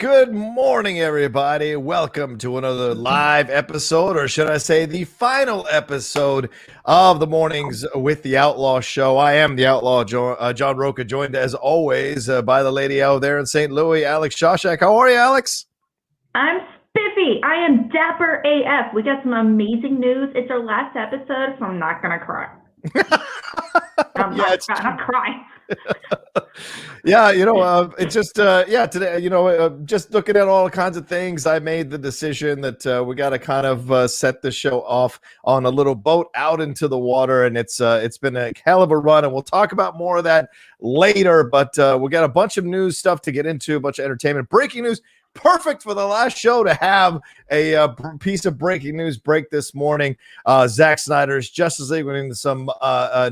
good morning, everybody. Welcome to another live episode, or should I say the final episode of the Mornings with the Outlaw show. I am the Outlaw, John Rocha, joined as always by the lady out there in St. Louis, Alex Shashek. How are you, Alex? I'm spiffy. I am dapper AF. We got some amazing news. It's our last episode, so I'm not going to cry. I'm not crying. Yeah, it's just, today, just looking at all kinds of things, I made the decision that we got to kind of set the show off on a little boat out into the water, and it's been a hell of a run, and we'll talk about more of that later, but we got a bunch of news stuff to get into, a bunch of entertainment, breaking news. Perfect for the last show to have a piece of breaking news break this morning. Zack Snyder's Justice League, we're getting some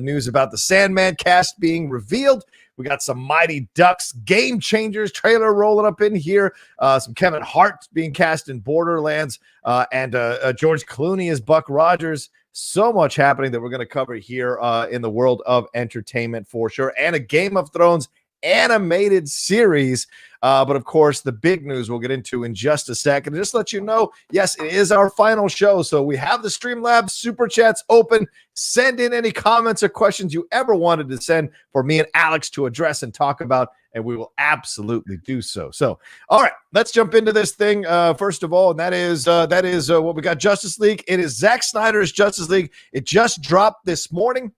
news about the Sandman cast being revealed. We got some Mighty Ducks Game Changers trailer rolling up in here. Some Kevin Hart being cast in Borderlands, and George Clooney as Buck Rogers. So much happening that we're going to cover here in the world of entertainment for sure, and a Game of Thrones animated series. But of course, the big news we'll get into in just a second. Just let you know, yes, it is our final show. So we have the Streamlabs SuperChats open. Send in any comments or questions you ever wanted to send for me and Alex to address and talk about, and we will absolutely do so. So, all right, let's jump into this thing first of all, and that is what we got. Justice League. It is Zack Snyder's Justice League. It just dropped this morning.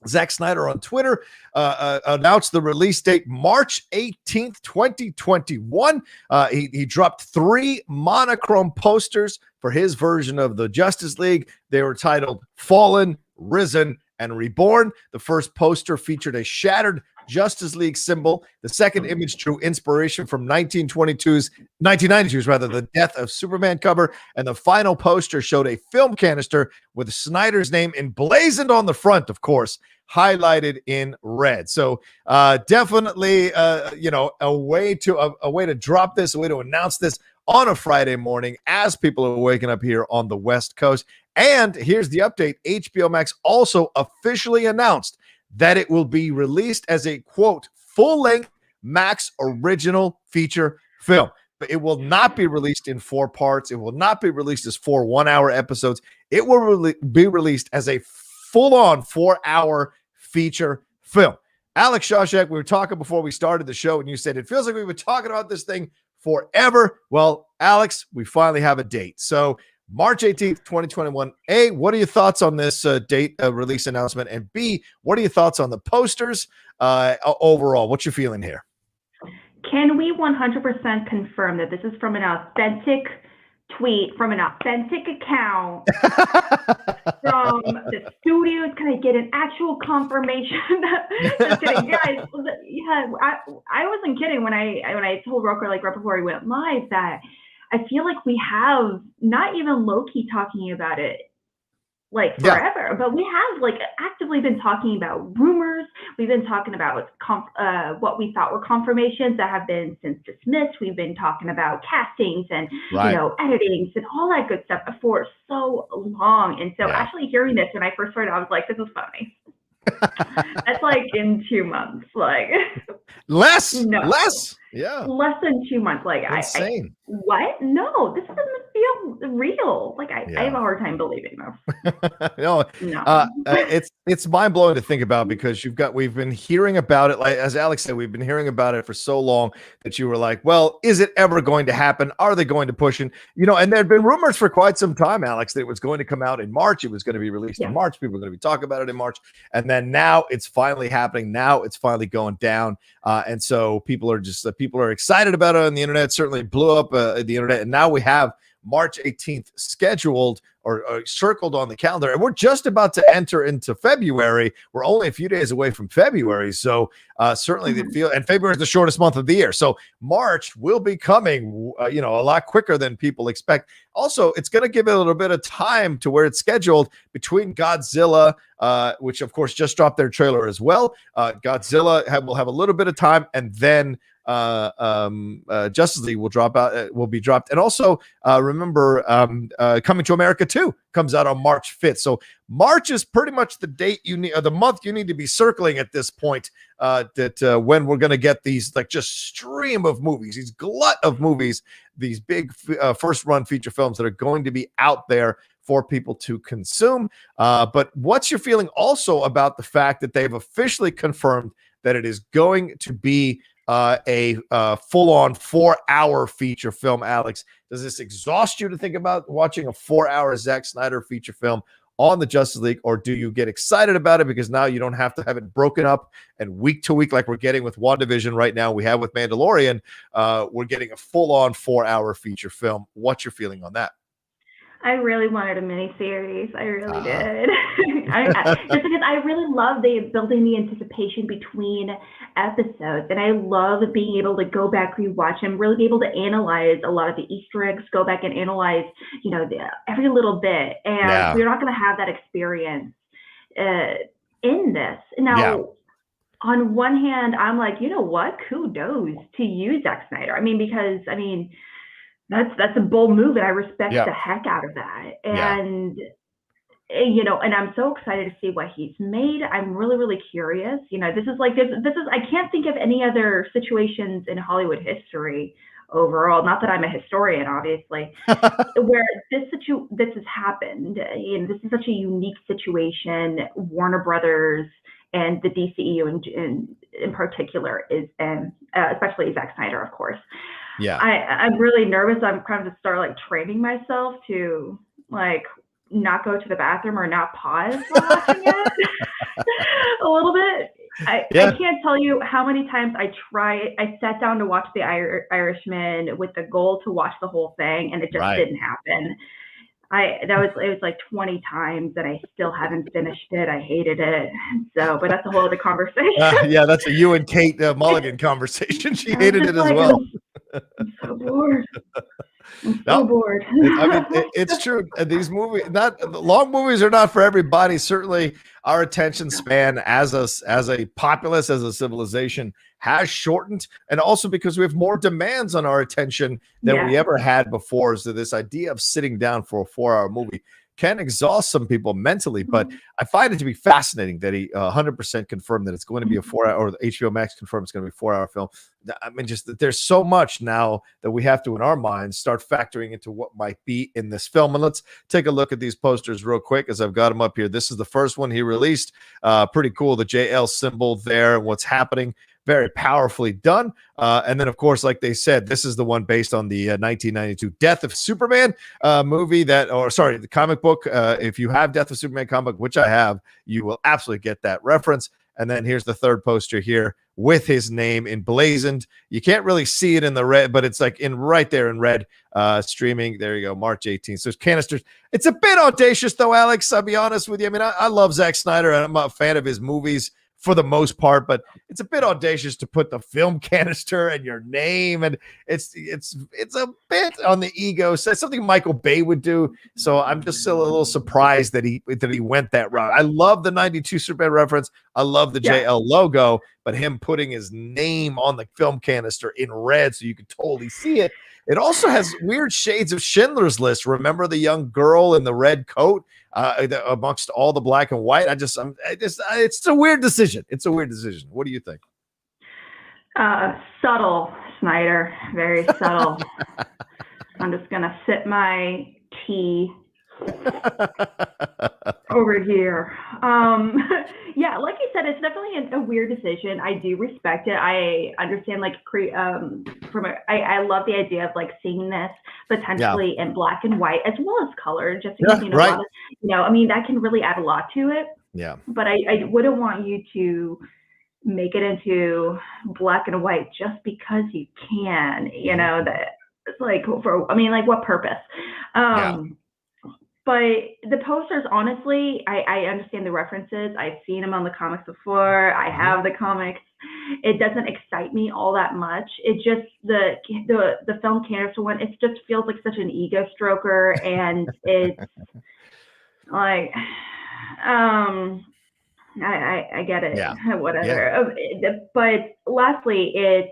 Zack Snyder on Twitter announced the release date March 18th, 2021. He dropped 3 monochrome posters for his version of the Justice League. They were titled Fallen, Risen, and Reborn. The first poster featured a shattered Justice League symbol. The second image drew inspiration from 1992's The Death of Superman cover. And the final poster showed a film canister with Snyder's name emblazoned on the front, of course, highlighted in red. So definitely, a way to drop this, a way to announce this on a Friday morning as people are waking up here on the West Coast. And here's the update. HBO Max also officially announced that it will be released as a, quote, full-length Max original feature film. But it will not be released in 4 parts. It will not be released as 4 one-hour episodes. It will be released as a full-on 4-hour feature film. Alex Shashek, we were talking before we started the show, and you said it feels like we've been talking about this thing forever. Well, Alex, we finally have a date. So March 18th, 2021. A, what are your thoughts on this date release announcement? And B, what are your thoughts on the posters overall? What's your feeling here? Can we 100% confirm that this is from an authentic tweet, from an authentic account, from the studios? Can I get an actual confirmation? Just kidding, guys. Yeah, I wasn't kidding when I told Rocha, like right before he went live, that I feel like we have not even low-key talking about it like forever, but we have like actively been talking about rumors. We've been talking about what we thought were confirmations that have been since dismissed. We've been talking about castings and editings and all that good stuff for so long. And so actually hearing this when I first heard it, I was like, this is funny. That's like in 2 months, like less. Yeah, less than 2 months. Like insane. What? No, this doesn't feel real. Like I have a hard time believing this. No. It's mind blowing to think about, because we've been hearing about it. Like as Alex said, we've been hearing about it for so long that you were like, well, is it ever going to happen? Are they going to push it? And there had been rumors for quite some time, Alex, that it was going to come out in March. It was going to be released in March. People were going to be talking about it in March, and then now it's finally happening. Now it's finally going down, and so people are excited about it on the internet. It certainly blew up the internet, and now we have March 18th scheduled or circled on the calendar, and we're just about to enter into February. We're only a few days away from February, so certainly and February is the shortest month of the year, so March will be coming a lot quicker than people expect. Also, it's going to give it a little bit of time to where it's scheduled between Godzilla, which of course just dropped their trailer as well. Godzilla will have a little bit of time, and then Justice League will be dropped. And also remember, Coming to America 2 comes out on March 5th. So March is pretty much the date you need, or the month you need to be circling at this point, that when we're going to get these like just stream of movies, these glut of movies, these big first run feature films that are going to be out there for people to consume. But what's your feeling also about the fact that they've officially confirmed that it is going to be a full-on 4-hour feature film? Alex, does this exhaust you to think about watching a 4-hour Zack Snyder feature film on the Justice League, or do you get excited about it because now you don't have to have it broken up and week to week like we're getting with WandaVision right now, we have with Mandalorian? We're getting a full-on 4-hour feature film. What's your feeling on that? I really wanted a miniseries. I really did. Just because I really love building the anticipation between episodes, and I love being able to go back, rewatch, and really be able to analyze a lot of the Easter eggs, go back and analyze, every little bit. And we're not going to have that experience in this. Now, on one hand, I'm like, you know what? Kudos to you, Zack Snyder. Because that's a bold move, and I respect the heck out of that. And and I'm so excited to see what he's made. I'm really, really curious. This is I can't think of any other situations in Hollywood history overall. Not that I'm a historian, obviously, where this has happened. This is such a unique situation. Warner Brothers and the DCEU in particular is, and especially Zack Snyder, of course. I'm really nervous. I'm kind of to start training myself to not go to the bathroom or not pause while watching it a little bit. I can't tell you how many times I sat down to watch The Irishman with the goal to watch the whole thing, and it just didn't happen. It was like 20 times, and I still haven't finished it. I hated it. So, but that's a whole other conversation. That's a you and Kate Mulligan conversation. She hated it as well. I'm so bored. I'm so bored. It's true. These long movies are not for everybody. Certainly, our attention span as a populace, as a civilization, has shortened, and also because we have more demands on our attention than we ever had before. So this idea of sitting down for a 4-hour movie can exhaust some people mentally, but I find it to be fascinating that he 100% confirmed that it's going to be a 4-hour, or the HBO Max confirmed it's going to be a 4-hour film. Just that there's so much now that we have to, in our minds, start factoring into what might be in this film. And let's take a look at these posters real quick as I've got them up here. This is the first one he released. Pretty cool. The JL symbol there and what's happening. Very powerfully done. And then, of course, like they said, this is the one based on the 1992 Death of Superman movie the comic book. If you have Death of Superman comic, which I have, you will absolutely get that reference. And then here's the third poster here with his name emblazoned. You can't really see it in the red, but it's right there in red, streaming. There you go, March 18th. So there's canisters. It's a bit audacious, though, Alex. I'll be honest with you. I love Zack Snyder, and I'm a fan of his movies for the most part, but it's a bit audacious to put the film canister and your name, and it's a bit on the ego. So it's something Michael Bay would do. So I'm just still a little surprised that he went that route. I love the 92 Superman reference. I love the JL logo, but him putting his name on the film canister in red so you can totally see it. It also has weird shades of Schindler's List. Remember the young girl in the red coat amongst all the black and white? It's a weird decision. It's a weird decision. What do you think? Subtle, Snyder. Very subtle. I'm just going to sip my tea over here. Like you said, it's definitely a weird decision. I do respect it. I understand, I love the idea of seeing this potentially in black and white as well as color, just because that can really add a lot to it. Yeah. But I wouldn't want you to make it into black and white just because you can. That it's what purpose? But the posters, honestly, I understand the references. I've seen them on the comics before. I have the comics. It doesn't excite me all that much. It just the film canister one. It just feels like such an ego stroker, and it's I get it. Yeah. Whatever. Yeah. But lastly, it's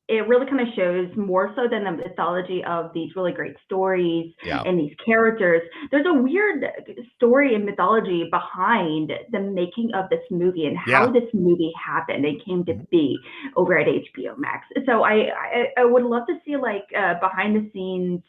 it really kind of shows more so than the mythology of these really great stories Yeah. and these characters. There's a weird story and mythology behind the making of this movie and how this movie happened and came to be over at HBO Max. So I would love to see like behind the scenes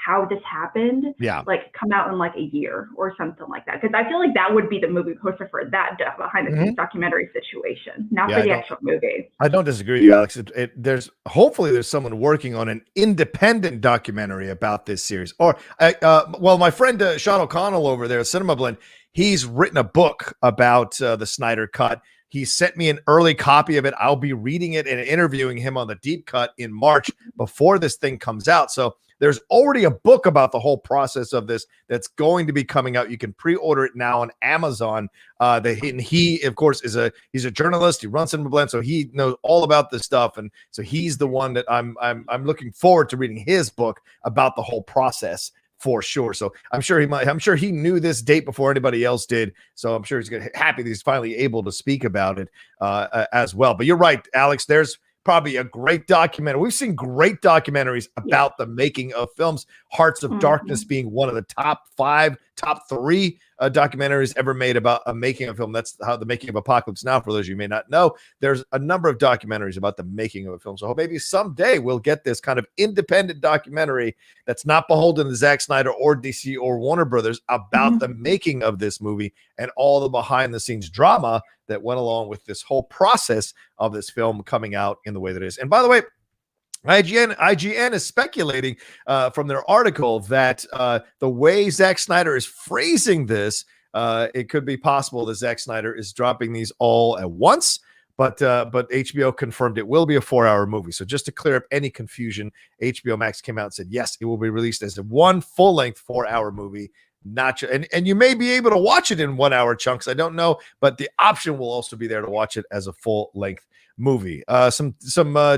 how this happened, like come out in like a year or something like that. Because I feel like that would be the movie poster for that behind the scenes documentary situation, not for the actual movie. I don't disagree with you, Alex. There's hopefully there's someone working on an independent documentary about this series. Or, well, my friend Sean O'Connell over there at Cinema Blend, he's written a book about the Snyder Cut. He sent me an early copy of it. I'll be reading it and interviewing him on the deep cut in March before this thing comes out. So there's already a book about the whole process of this that's going to be coming out. You can pre-order it now on Amazon. He, of course, he's a journalist. He runs Cinema Blend, so he knows all about this stuff. And so he's the one that I'm looking forward to reading his book about the whole process for sure. So I'm sure he knew this date before anybody else did. So I'm sure he's happy that he's finally able to speak about it as well. But you're right, Alex. There's probably a great documentary. We've seen great documentaries about the making of films. Hearts of Darkness being one of the top 3 documentaries ever made about a making of film. That's how the making of Apocalypse Now, for those of you who may not know. There's a number of documentaries about the making of a film. So maybe someday we'll get this kind of independent documentary that's not beholden to Zack Snyder or DC or Warner Brothers about the making of this movie and all the behind the scenes drama that went along with this whole process of this film coming out in the way that it is. And by the way, IGN is speculating from their article that the way Zack Snyder is phrasing this, it could be possible that Zack Snyder is dropping these all at once. But HBO confirmed it will be a 4-hour movie. So just to clear up any confusion, HBO Max came out and said, yes, it will be released as a one full-length 4-hour movie. And you may be able to watch it in 1-hour chunks. I don't know, but the option will also be there to watch it as a full-length movie. Some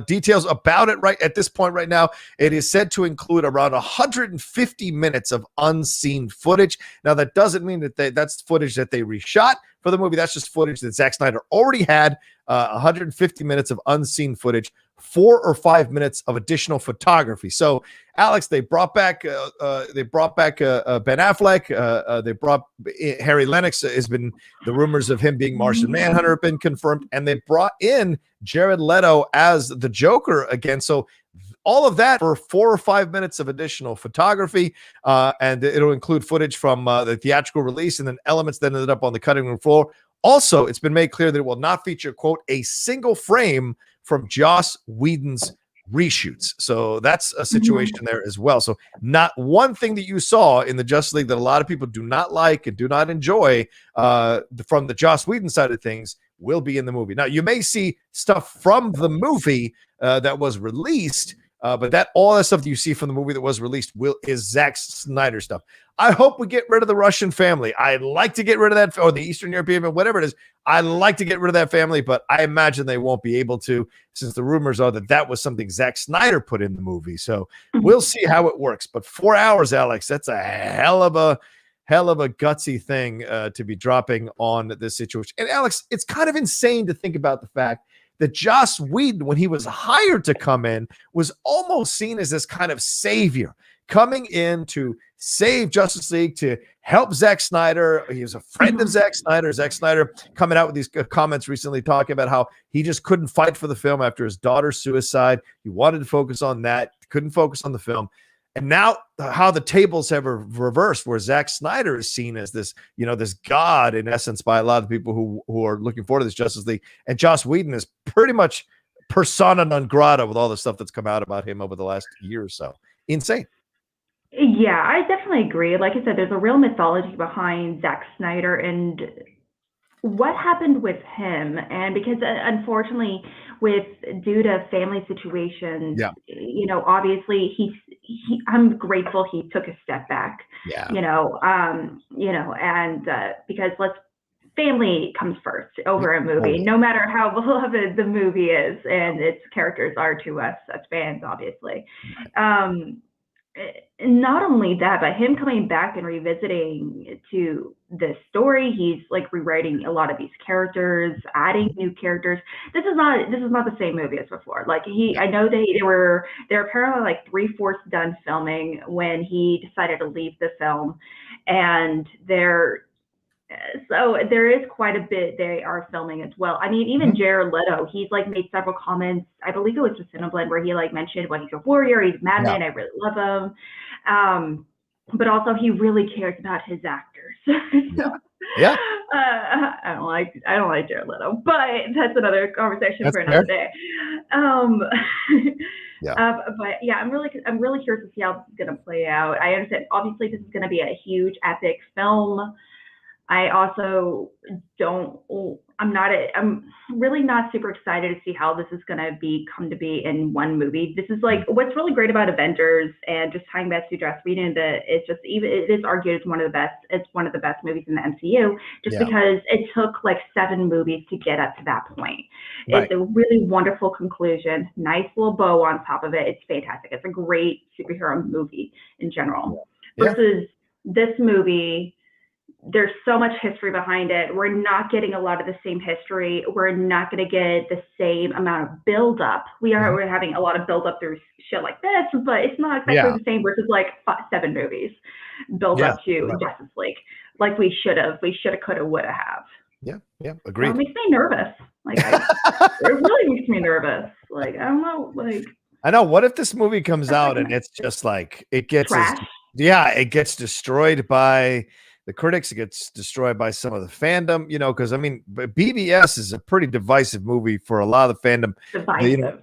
details about it right at this point right now. It is said to include around 150 minutes of unseen footage. Now that doesn't mean that that's footage that they reshot for the movie. That's just footage that Zack Snyder already had. 150 minutes of unseen footage, 4 or 5 minutes of additional photography. So, Alex, they brought back Ben Affleck. They brought Harry Lennox. Has been the rumors of him being Martian Manhunter have been confirmed, and they brought in Jared Leto as the Joker again. So all of that for 4 or 5 minutes of additional photography, and it'll include footage from the theatrical release and then elements that ended up on the cutting room floor. Also, it's been made clear that it will not feature, quote, a single frame from Joss Whedon's reshoots. So that's a situation there as well. So not one thing that you saw in the Justice League that a lot of people do not like and do not enjoy from the Joss Whedon side of things will be in the movie. Now, you may see stuff from the movie that was released, but all that stuff that you see from the movie that was released is Zack Snyder stuff. I hope we get rid of the Russian family. I'd like to get rid of that, or the Eastern European, whatever it is. I'd like to get rid of that family, but I imagine they won't be able to, since the rumors are that was something Zack Snyder put in the movie. So we'll see how it works. But 4 hours, Alex, that's a hell of a gutsy thing to be dropping on this situation. And Alex, it's kind of insane to think about the fact that Joss Whedon, when he was hired to come in, was almost seen as this kind of savior coming in to save Justice League, to help Zack Snyder. He was a friend of Zack Snyder. Zack Snyder coming out with these comments recently talking about how he just couldn't fight for the film after his daughter's suicide. He wanted to focus on that, couldn't focus on the film. And now how the tables have reversed, where Zack Snyder is seen as this, this god in essence by a lot of people who are looking forward to this Justice League. And Joss Whedon is pretty much persona non grata with all the stuff that's come out about him over the last year or so. Insane. Yeah, I definitely agree. Like I said, there's a real mythology behind Zack Snyder and what happened with him. And because unfortunately, due to family situations, obviously I'm grateful he took a step back. Yeah. Because family comes first over a movie, no matter how beloved the movie is and its characters are to us as fans, obviously. not only that, but him coming back and revisiting to this story, he's like rewriting a lot of these characters, adding new characters. This is not the same movie as before. Like I know they're apparently like 3/4 done filming when he decided to leave the film, and so there is quite a bit they are filming as well. I mean, even Jared Leto, he's like made several comments. I believe it was just Cineblend where he like mentioned, well, he's a warrior, he's a madman, I really love him. But also he really cares about his actors. So, yeah. I don't like Jared Leto, but that's another conversation for another day. But yeah, I'm really curious to see how this is going to play out. I understand, obviously, this is going to be a huge epic film. I also I'm really not super excited to see how this is going to come to be in one movie. This is like, what's really great about Avengers, and just tying back to Joss Whedon, that it is argued it's one of the best movies in the MCU, just because it took like 7 movies to get up to that point. Right. It's a really wonderful conclusion, nice little bow on top of it. It's fantastic. It's a great superhero movie in general. Versus this movie, there's so much history behind it. We're not getting a lot of the same history. We're not going to get the same amount of build-up. We're having a lot of build-up through shit like this, but it's not exactly the same versus like 7 movies build up to Justice League, like we should have, could have, would have. Yeah, agreed. It makes me nervous. Like, it really makes me nervous. Like, I don't know. Like, I know. What if this movie comes out and it's just like it gets it gets destroyed by the critics, it gets destroyed by some of the fandom, because I mean, BVS is a pretty divisive movie for a lot of the fandom. Divisive.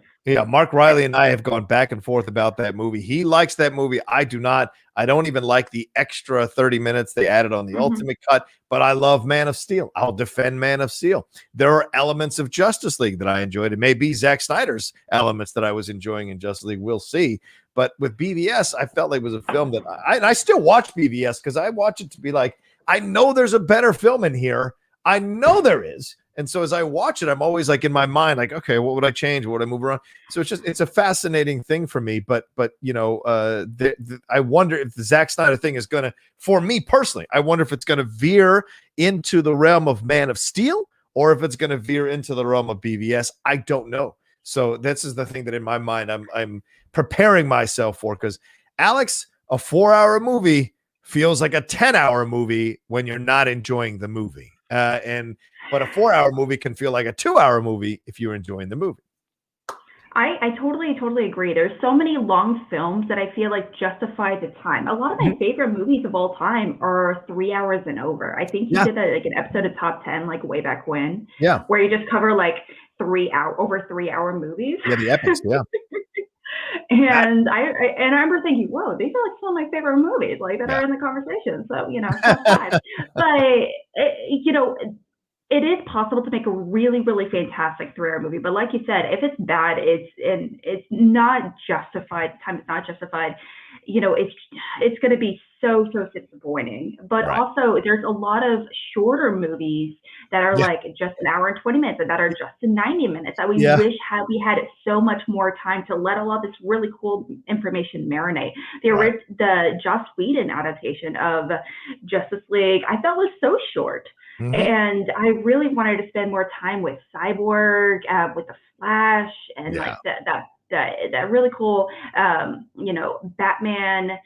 Mark Riley and I have gone back and forth about that movie. He likes that movie. I do not. I don't even like the extra 30 minutes they added on the ultimate cut, but I love Man of Steel. I'll defend Man of Steel. There are elements of Justice League that I enjoyed. It may be Zack Snyder's elements that I was enjoying in Justice League. We'll see. But with BVS, I felt like it was a film that I still watch BVS because I watch it to be like, I know there's a better film in here. I know there is. And so as I watch it, I'm always like in my mind, like, okay, what would I change? What would I move around? So it's a fascinating thing for me. But I wonder if the Zack Snyder thing is going to, for me personally, I wonder if it's going to veer into the realm of Man of Steel or if it's going to veer into the realm of BVS. I don't know. So this is the thing that in my mind, I'm preparing myself for, because Alex, a 4-hour movie feels like a 10-hour movie when you're not enjoying the movie. But a 4-hour movie can feel like a 2-hour movie if you're enjoying the movie. I totally agree. There's so many long films that I feel like justify the time. A lot of my favorite movies of all time are 3 hours and over. I think you did like an episode of Top 10, like way back when, where you just cover like over 3-hour movies. Yeah, the epics, And I remember thinking, whoa, these are like some of my favorite movies, like that are in the conversation. So, but it is possible to make a really, really fantastic 3-hour movie. But like you said, if it's bad, it's not justified. Time is not justified. It's going to be so disappointing. But also, there's a lot of shorter movies that are like just an hour and 20 minutes, and that are just 90 minutes. That we wish we had so much more time to let a lot of this really cool information marinate. The Joss Whedon adaptation of Justice League, I felt was so short. And I really wanted to spend more time with Cyborg, with the Flash, and like that really cool, Batman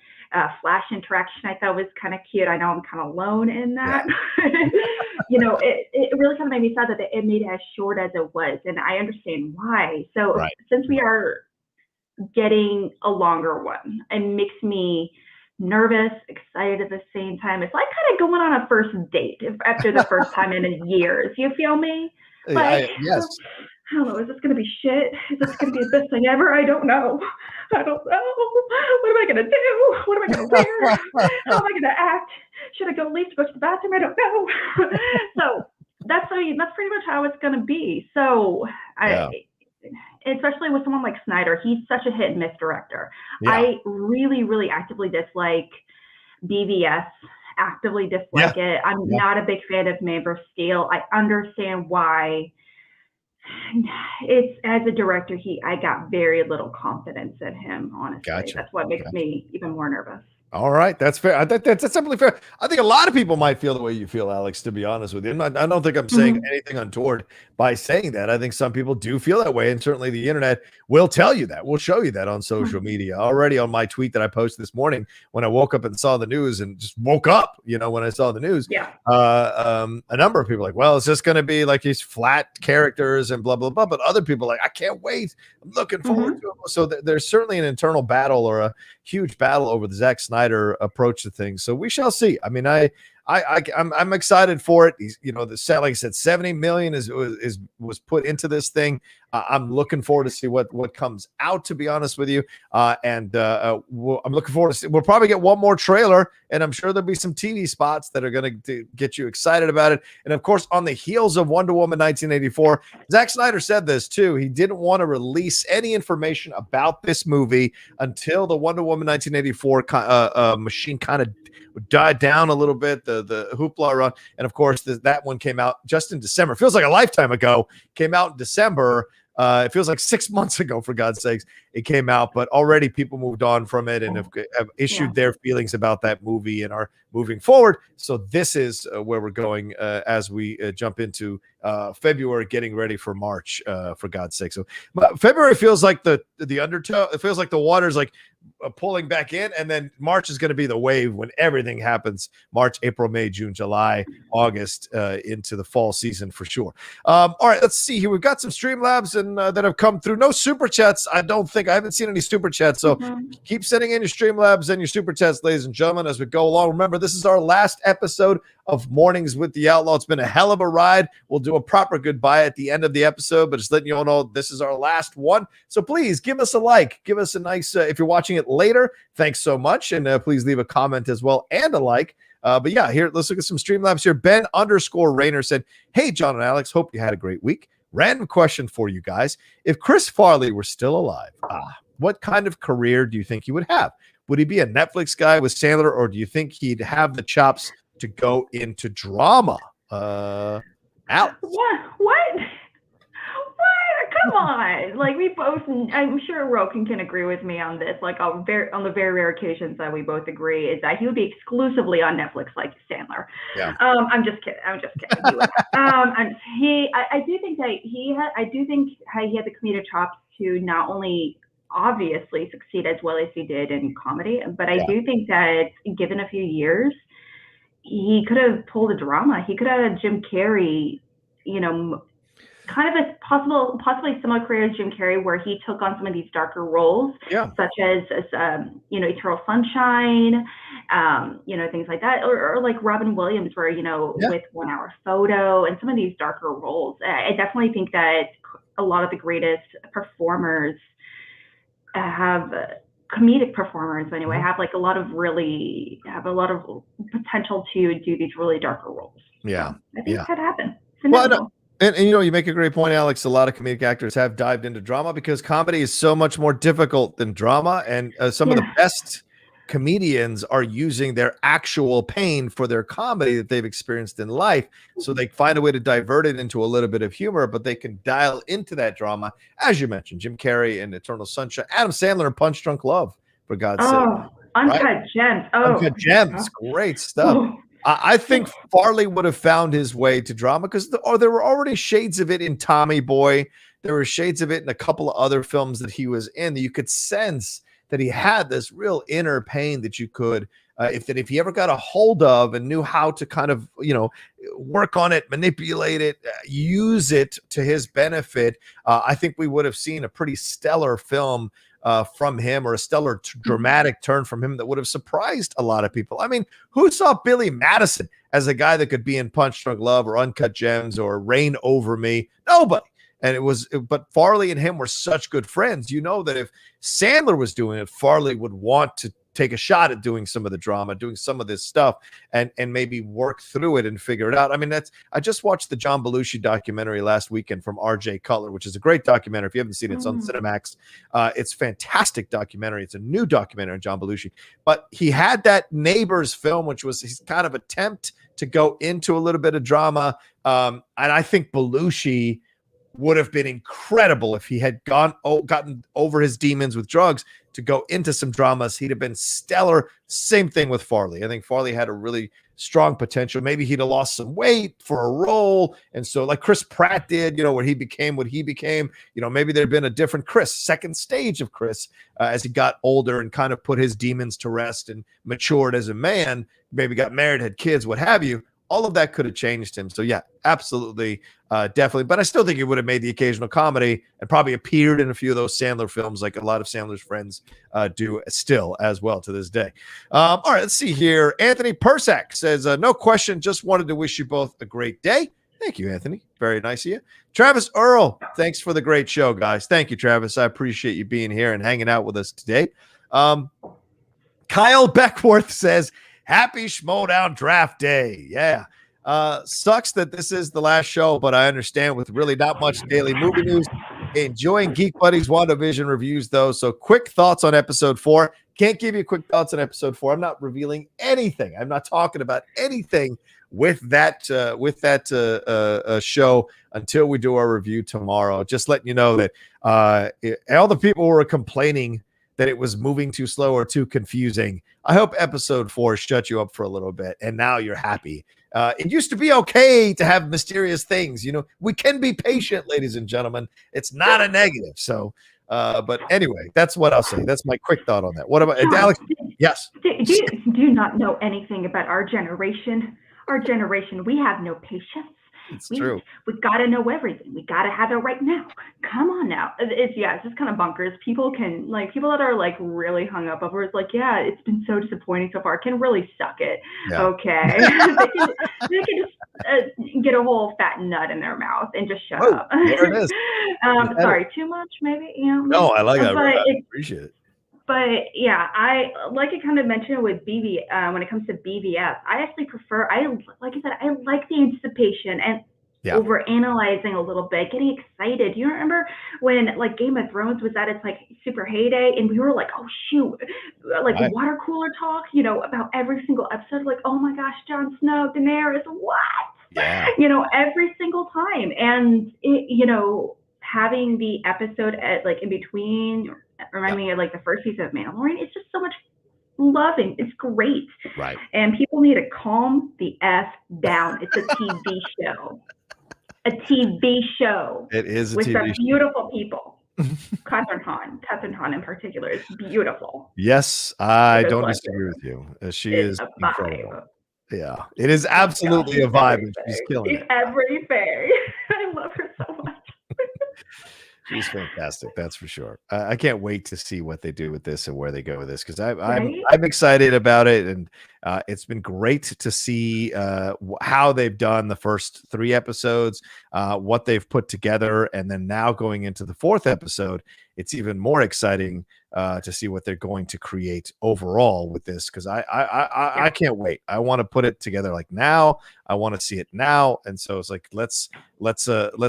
Flash interaction. I thought was kind of cute. I know I'm kind of alone in that. It really kind of made me sad that it made it as short as it was, and I understand why. So since we are getting a longer one, it makes me nervous, excited at the same time. It's like kind of going on a first date after the first time in years. You feel me? Like, yes. I don't know. Is this going to be shit? Is this going to be the best thing ever? I don't know. What am I going to do? What am I going to wear? How am I going to act? Should I go leave to go to the bathroom? I don't know. So that's pretty much how it's going to be. So especially with someone like Snyder, he's such a hit and miss director. I really, really actively dislike BVS, actively dislike it. I'm not a big fan of Man vs. Steel. I understand why It's as a director, I got very little confidence in him, honestly. Gotcha. That's what makes me even more nervous. All right, that's fair. That's simply fair. I think a lot of people might feel the way you feel, Alex, to be honest with you. I don't think I'm saying anything untoward by saying that. I think some people do feel that way, and certainly the internet will tell you that. We'll show you that on social media. Already on my tweet that I posted this morning when I woke up and saw the news and just woke up, when I saw the news. Yeah. A number of people like, well, it's just going to be like these flat characters and blah, blah, blah. But other people like, I can't wait. I'm looking forward to it. So there's certainly an internal battle or a huge battle over the Zack Snyder approach to things. So we shall see. I mean, I'm excited for it. He's, the set, like I said, 70 million was put into this thing. I'm looking forward to see what comes out, to be honest with you. I'm looking forward to see. We'll probably get one more trailer, and I'm sure there'll be some TV spots that are going to get you excited about it. And of course, on the heels of Wonder Woman 1984, Zack Snyder said this too. He didn't want to release any information about this movie until the Wonder Woman 1984 machine kind of died down a little bit, the hoopla run. And of course, that one came out just in December. It feels like a lifetime ago. Came out in December. It feels like 6 months ago, for God's sakes, it came out, but already people moved on from it and have issued their feelings about that movie and are moving forward. So this is where we're going as we jump into February, getting ready for March, for God's sake. So February feels like the undertow. It feels like the water's like pulling back in, and then March is going to be the wave when everything happens. March, April, May, June, July, August, into the fall season for sure. All right, let's see here. We've got some Streamlabs and that have come through. No super chats. I don't think I haven't seen any super chats. So keep sending in your Streamlabs and your super chats, ladies and gentlemen, as we go along. Remember, this is our last episode of Mornings with the Outlaw. It's been a hell of a ride. We'll do a proper goodbye at the end of the episode, but just letting you all know this is our last one. So please give us a like, give us a nice, if you're watching it later, thanks so much. And please leave a comment as well and a like. But yeah, here, let's look at some Streamlabs here. Ben_Rayner said, hey, John and Alex, hope you had a great week. Random question for you guys. If Chris Farley were still alive, what kind of career do you think he would have? Would he be a Netflix guy with Sandler, or do you think he'd have the chops to go into drama? Alex. What? Come on. Like, we both, I'm sure Rocha can agree with me on this. Like, on the very rare occasions that we both agree is that he would be exclusively on Netflix like Sandler. Yeah. I'm just kidding. I do think that he had the comedic chops to not only obviously succeed as well as he did in comedy, but I do think that given a few years, he could have pulled a drama. He could have Jim Carrey, kind of a possibly similar career as Jim Carrey, where he took on some of these darker roles, such as Eternal Sunshine, things like that, or like Robin Williams, where with 1 Hour Photo and some of these darker roles. I definitely think that a lot of the greatest performers have comedic performers anyway have a lot of potential to do these really darker roles. Yeah, so I think that could happen. And you make a great point, Alex. A lot of comedic actors have dived into drama because comedy is so much more difficult than drama, and some of the best comedians are using their actual pain for their comedy that they've experienced in life, so they find a way to divert it into a little bit of humor, but they can dial into that drama, as you mentioned, Jim Carrey in Eternal Sunshine, Adam Sandler in Punch Drunk Love, for God's sake. Uncut Gems. Uncut Gems. Great stuff. I think Farley would have found his way to drama because there were already shades of it in Tommy Boy. There were shades of it in a couple of other films that he was in that you could sense that he had this real inner pain that you could, if he ever got a hold of and knew how to kind of, work on it, manipulate it, use it to his benefit, I think we would have seen a pretty stellar film from him, or a stellar dramatic turn from him that would have surprised a lot of people. I mean, who saw Billy Madison as a guy that could be in Punch Drunk Love or Uncut Gems or Reign Over Me? Nobody. And but Farley and him were such good friends. That if Sandler was doing it, Farley would want to take a shot at doing some of the drama, doing some of this stuff, and maybe work through it and figure it out. I mean, I just watched the John Belushi documentary last weekend from R.J. Cutler, which is a great documentary. If you haven't seen it, it's on Cinemax. It's a fantastic documentary. It's a new documentary on John Belushi. But he had that Neighbors film, which was his kind of attempt to go into a little bit of drama. And I think Belushi would have been incredible if he had gotten over his demons with drugs to go into some dramas. He'd have been stellar. Same thing with Farley. I think Farley had a really strong potential. Maybe he'd have lost some weight for a role. And so like Chris Pratt did, where he became what he became, maybe there'd been a different Chris, second stage of Chris, as he got older and kind of put his demons to rest and matured as a man, maybe got married, had kids, what have you. All of that could have changed him. So yeah, absolutely, definitely. But I still think he would have made the occasional comedy and probably appeared in a few of those Sandler films, like a lot of Sandler's friends do still as well to this day. All right, let's see here. Anthony Persak says, no question, just wanted to wish you both a great day. Thank you, Anthony. Very nice of you. Travis Earl, thanks for the great show, guys. Thank you, Travis. I appreciate you being here and hanging out with us today. Kyle Beckworth says, happy Schmodown draft day. Yeah. Sucks that this is the last show, but I understand with really not much daily movie news. Enjoying Geek Buddies WandaVision reviews, though. So quick thoughts on episode 4. Can't give you quick thoughts on episode 4. I'm not revealing anything. I'm not talking about anything with that show until we do our review tomorrow. Just letting you know that all the people who were complaining that it was moving too slow or too confusing, I hope episode 4 shut you up for a little bit, and now you're happy. It used to be okay to have mysterious things. We can be patient, ladies and gentlemen. It's not a negative. So, but anyway, that's what I'll say. That's my quick thought on that. What about Alex? Yes. Do you not know anything about our generation? Our generation, we have no patience. It's true. We got to know everything. We got to have it right now. Come on now. It's just kind of bonkers. People that are like really hung up over it's like, yeah, it's been so disappointing so far, can really suck it. Yeah. Okay. they can just get a whole fat nut in their mouth and just shut up. There it is. Sorry, too much maybe? No, I like that. I appreciate it. But yeah, I like I kind of mentioned with BB when it comes to BVS, I actually prefer. Like I said, I like the anticipation and over analyzing a little bit, getting excited. Do you remember when like Game of Thrones was at its like super heyday, and we were like, oh shoot, like water cooler talk, about every single episode, like oh my gosh, Jon Snow, Daenerys, what? Yeah. Every single time, and having the episode at like in between. Remind me of like the first season of Mandalorian. It's just so much loving. It's great. Right. And people need to calm the F down. It's a TV show. A TV show. It is a with TV some show. Beautiful people. Catherine Hahn in particular is beautiful. Yes, I don't disagree with you. She is incredible. Yeah, it is absolutely a vibe, and she's killing it. Everything. I love her so much. She's fantastic, that's for sure. I can't wait to see what they do with this and where they go with this, because I'm excited about it, and it's been great to see how they've done the first 3 episodes, what they've put together, and then now going into the 4th episode, it's even more exciting to see what they're going to create overall with this, because I can't wait. I want to put it together like now. I want to see it now, and so it's like let's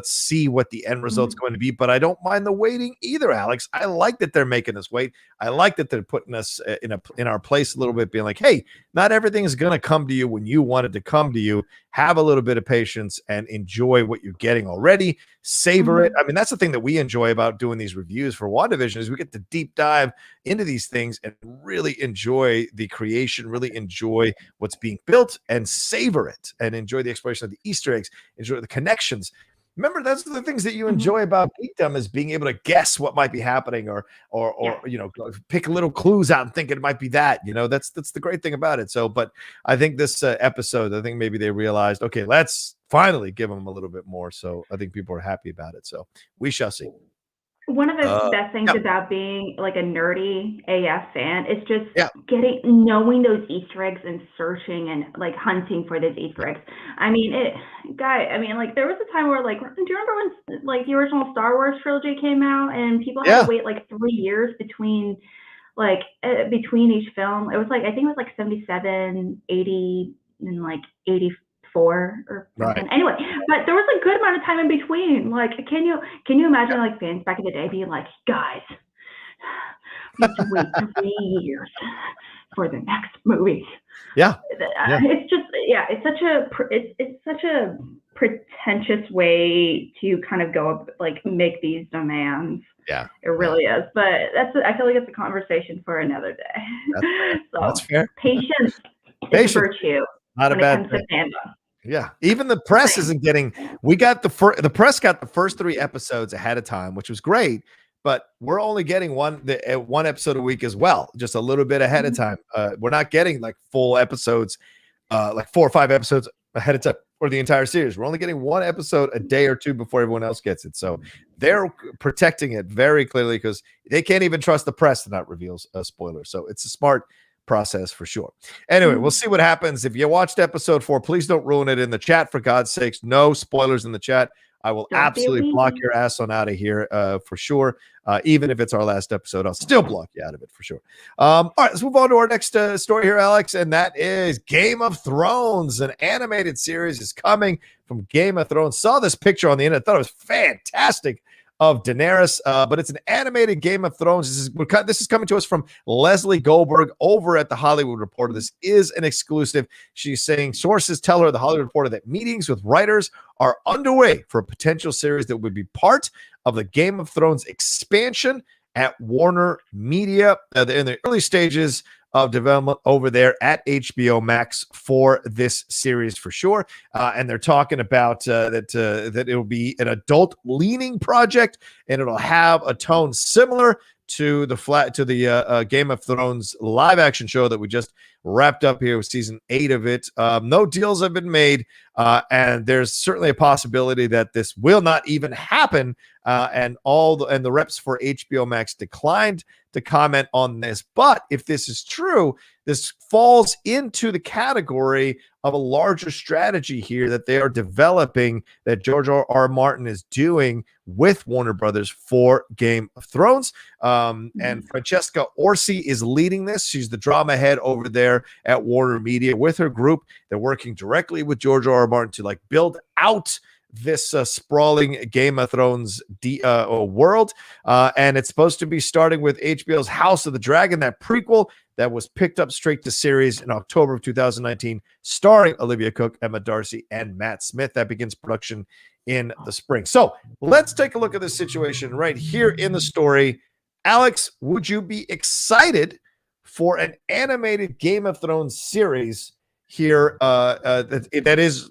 see what the end result's going to be. But I don't mind the waiting either, Alex. I like that they're making us wait. I like that they're putting us in our place a little bit, being like, hey, not everything is going to come to you when you want it to come to you. Have a little bit of patience and enjoy what you're getting already. Savor it. I mean, that's the thing that we enjoy about doing these reviews for WandaVision is we get to deep dive into these things and really enjoy the creation, really enjoy what's being built and savor it and enjoy the exploration of the Easter eggs, enjoy the connections. Remember, that's the things that you enjoy about geekdom is being able to guess what might be happening or pick little clues out and think it might be that. That's the great thing about it. So, but I think this episode, I think maybe they realized, okay, let's finally give them a little bit more. So I think people are happy about it. So we shall see. One of the best things about being like a nerdy AF fan is just knowing those Easter eggs and searching and like hunting for those Easter eggs. I mean, like there was a time where like, do you remember when like the original Star Wars trilogy came out and people had to wait like 3 years between each film? It was like, I think it was like 77, 80, and like 84 or something. Right. Anyway, but there was a good amount of time in between. Like, can you imagine like fans back in the day being like, guys, we have to wait 3 years for the next movie. Yeah. It's just, it's such a pretentious way to kind of go up, like make these demands. Yeah, it really is. But I feel like it's a conversation for another day. That's fair. So That's fair. Patience is a virtue not when a bad it comes to fandom. Yeah, even the press isn't getting. We got the press got the first 3 episodes ahead of time, which was great. But we're only getting one episode a week as well, just a little bit ahead of time. We're not getting like full episodes, like 4 or 5 episodes ahead of time for the entire series. We're only getting 1 episode a day or 2 before everyone else gets it. So they're protecting it very clearly because they can't even trust the press to not reveal a spoiler. So it's a smart process for sure. Anyway, we'll see what happens. If you watched episode 4, please don't ruin it in the chat, for God's sakes. No spoilers in the chat. I will absolutely block your ass on out of here for sure. Even if it's our last episode, I'll still block you out of it for sure. All right, let's move on to our next story here, Alex, and that is Game of Thrones. An animated series is coming from Game of Thrones. Saw this picture on the internet. Thought it was fantastic of Daenerys, but it's an animated Game of Thrones. This is coming to us from Leslie Goldberg over at The Hollywood Reporter. This is an exclusive. She's saying sources tell her, The Hollywood Reporter, that meetings with writers are underway for a potential series that would be part of the Game of Thrones expansion at Warner Media. They're in the early stages of development over there at HBO Max for this series for sure. And they're talking about that it'll be an adult-leaning project, and it'll have a tone similar to the Game of Thrones live-action show that we just wrapped up here with season 8 of it. No deals have been made, and there's certainly a possibility that this will not even happen. And the reps for HBO Max declined to comment on this. But if this is true, this falls into the category of a larger strategy here that they are developing, that George R. Martin is doing with Warner Brothers for Game of Thrones. And Francesca Orsi is leading this. She's the drama head over there at Warner Media with her group. They're working directly with George R. Martin to like build out this sprawling Game of Thrones world. And it's supposed to be starting with HBO's House of the Dragon, that prequel that was picked up straight to series in October of 2019, starring Olivia Cook, Emma Darcy, and Matt Smith. That begins production in the spring. So let's take a look at this situation right here in the story. Alex, would you be excited for an animated Game of Thrones series here that is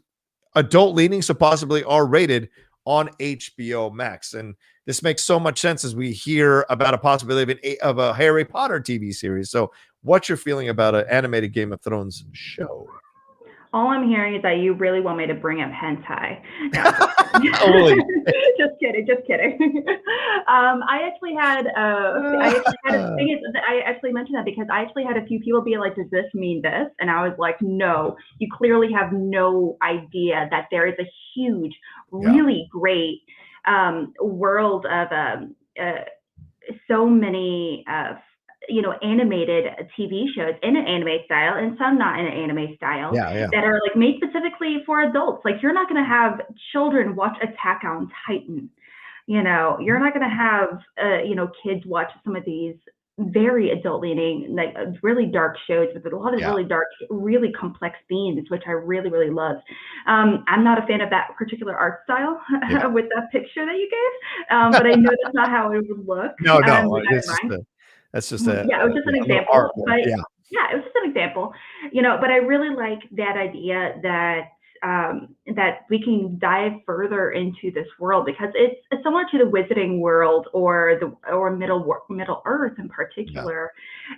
adult leaning, so possibly R-rated on HBO Max? And this makes so much sense as we hear about a possibility of a Harry Potter TV series. So what's your feeling about an animated Game of Thrones show? All I'm hearing is that you really want me to bring up hentai. Totally. Just kidding. I actually mentioned that because I actually had a few people be like, does this mean this? And I was like, no, you clearly have no idea that there is a huge, really great world of so many animated TV shows in an anime style and some not in an anime style that are like made specifically for adults. Like, you're not going to have children watch Attack on Titan. You're not going to have kids watch some of these very adult leaning, like really dark shows with a lot of really dark, really complex themes, which I really, really love. I'm not a fan of that particular art style with that picture that you gave, but I know that's not how it would look. No, that's just a, it was just an example. But it was just an example, but I really like that idea that that we can dive further into this world, because it's similar to the Wizarding World or Middle Earth in particular,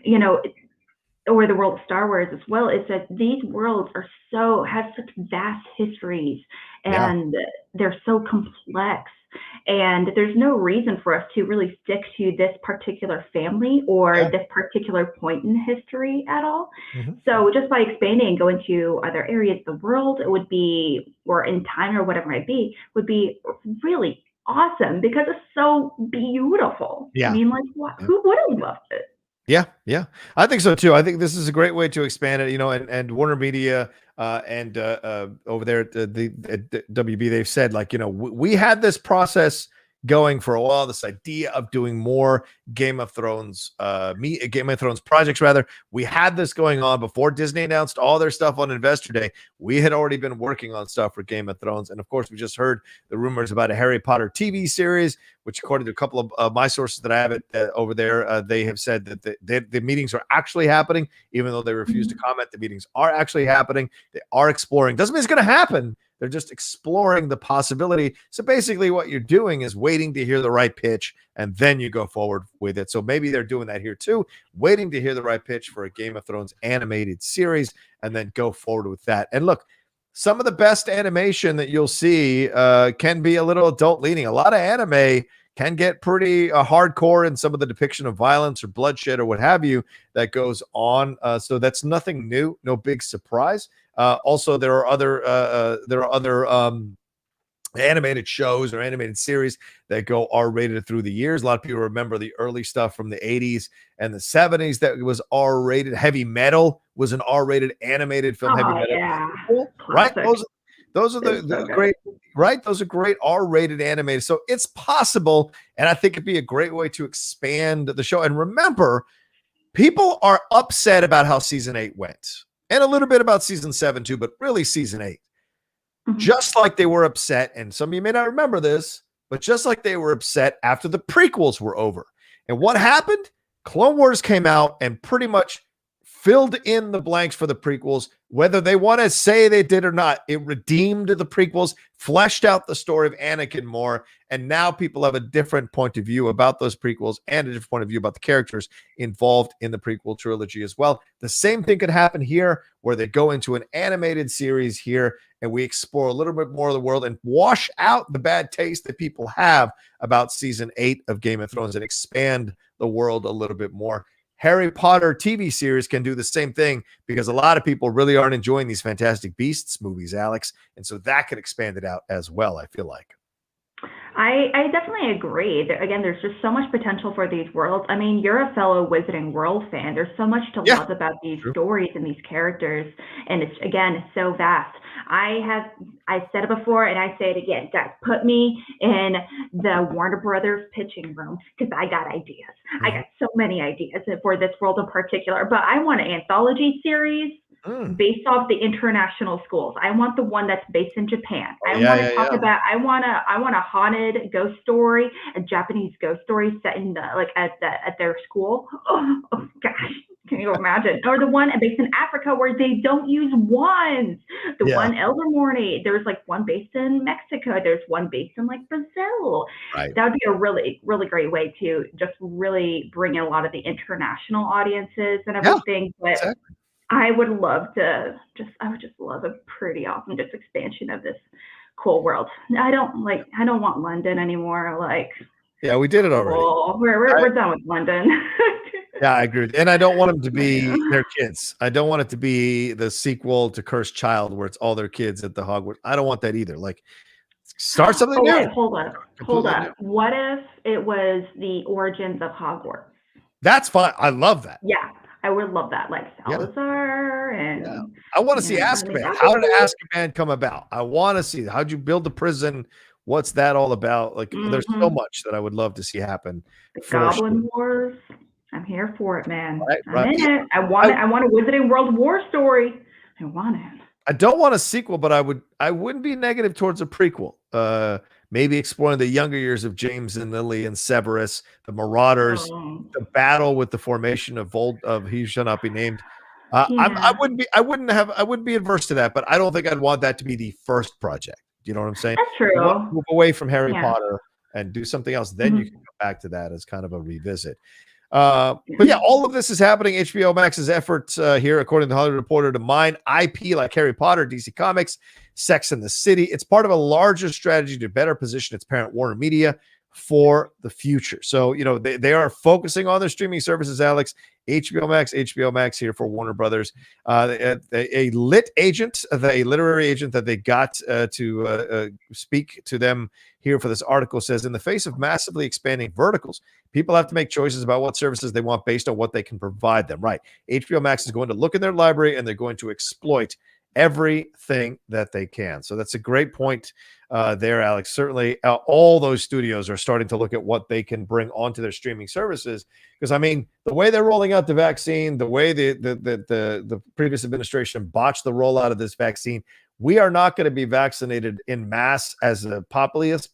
or the world of Star Wars as well. Is that these worlds have such vast histories, and they're so complex. And there's no reason for us to really stick to this particular family or this particular point in history at all. So just by expanding and going to other areas of the world, it would be, or in time or whatever it might be, would be really awesome, because it's so beautiful. I mean, like, who wouldn't love it? Yeah, I think so too. I think this is a great way to expand it, and Warner Media and over there at the WB, they've said, like, we had this process going for a while, this idea of doing more Game of Thrones projects rather. We had this going on before Disney announced all their stuff on Investor Day. We had already been working on stuff for Game of Thrones, and of course we just heard the rumors about a Harry Potter TV series, which according to a couple of my sources that I have over there, they have said that the meetings are actually happening, even though they refuse to comment. The meetings are actually happening. They are exploring. Doesn't mean it's going to happen. They're just exploring the possibility. So basically what you're doing is waiting to hear the right pitch, and then you go forward with it. So maybe they're doing that here too, waiting to hear the right pitch for a Game of Thrones animated series, and then go forward with that. And look, some of the best animation that you'll see can be a little adult leaning. A lot of anime can get pretty hardcore in some of the depiction of violence or bloodshed or what have you that goes on. So that's nothing new, no big surprise. Also, there are other animated shows or animated series that go R-rated through the years. A lot of people remember the early stuff from the 80s and the 70s that was R-rated. Heavy Metal was an R-rated animated film. Heavy Metal, yeah. right? Those are the great, right? Those are great R-rated animated. So it's possible, and I think it'd be a great way to expand the show. And remember, people are upset about how season 8 went. And a little bit about season 7 too, but really season 8. Just like they were upset, and some of you may not remember this, but just like they were upset after the prequels were over. And what happened? Clone Wars came out and pretty much filled in the blanks for the prequels, whether they want to say they did or not. It redeemed the prequels, fleshed out the story of Anakin more, and now people have a different point of view about those prequels and a different point of view about the characters involved in the prequel trilogy as well. The same thing could happen here, where they go into an animated series here and we explore a little bit more of the world and wash out the bad taste that people have about season 8 of Game of Thrones and expand the world a little bit more. Harry Potter TV series can do the same thing, because a lot of people really aren't enjoying these Fantastic Beasts movies, Alex. And so that could expand it out as well, I feel like. I definitely agree. Again, there's just so much potential for these worlds. I mean, you're a fellow Wizarding World fan. There's so much to love about these stories and these characters. And it's, again, so vast. I said it before and I say it again. Guys, put me in the Warner Brothers pitching room, because I got ideas. I got so many ideas for this world in particular. But I want an anthology series based off the international schools. I want the one that's based in Japan. I want to talk about. I want a haunted ghost story, a Japanese ghost story set in at their school. Oh gosh, can you imagine? Or the one based in Africa where they don't use wands. The one Elder Morning. There's one based in Mexico. There's one based in Brazil. Right. That would be a really, really great way to just really bring in a lot of the international audiences and everything. But exactly. I would love to I would just love a pretty awesome just expansion of this cool world. I don't want London anymore. Yeah, we did it already. We're done with London. Yeah, I agree. And I don't want them to be their kids. I don't want it to be the sequel to Cursed Child where it's all their kids at the Hogwarts. I don't want that either. Start something new. Wait, hold up. What if it was the origins of Hogwarts? That's fine. I love that. Yeah. I would love that, Salazar and. I want to see Azkaban. How did Azkaban come about? I want to see. How'd you build the prison? What's that all about? There's so much that I would love to see happen. The Goblin Wars. I'm here for it, man. I'm in it. I want a Wizarding World War story. I want it. I don't want a sequel, but I wouldn't be negative towards a prequel. Maybe exploring the younger years of James and Lily and Severus, the Marauders, the battle with the formation of He Shall Not Be Named. I wouldn't be adverse to that, but I don't think I'd want that to be the first project. Do you know what I'm saying? That's true. Move away from Harry Potter and do something else. Then you can come back to that as kind of a revisit. But yeah, all of this is happening. HBO Max's efforts here, according to the Hollywood Reporter, to mine IP like Harry Potter, DC Comics, Sex and the City. It's part of a larger strategy to better position its parent Warner Media for the future. So, they are focusing on their streaming services, Alex. HBO Max here for Warner Brothers. A lit agent, a literary agent that they got to speak to them here for this article says, in the face of massively expanding verticals, people have to make choices about what services they want based on what they can provide them. Right. HBO Max is going to look in their library and they're going to exploit everything that they can. So that's a great point there, Alex. Certainly, all those studios are starting to look at what they can bring onto their streaming services. Because I mean, the way they're rolling out the vaccine, the way the previous administration botched the rollout of this vaccine, we are not going to be vaccinated in mass as a populace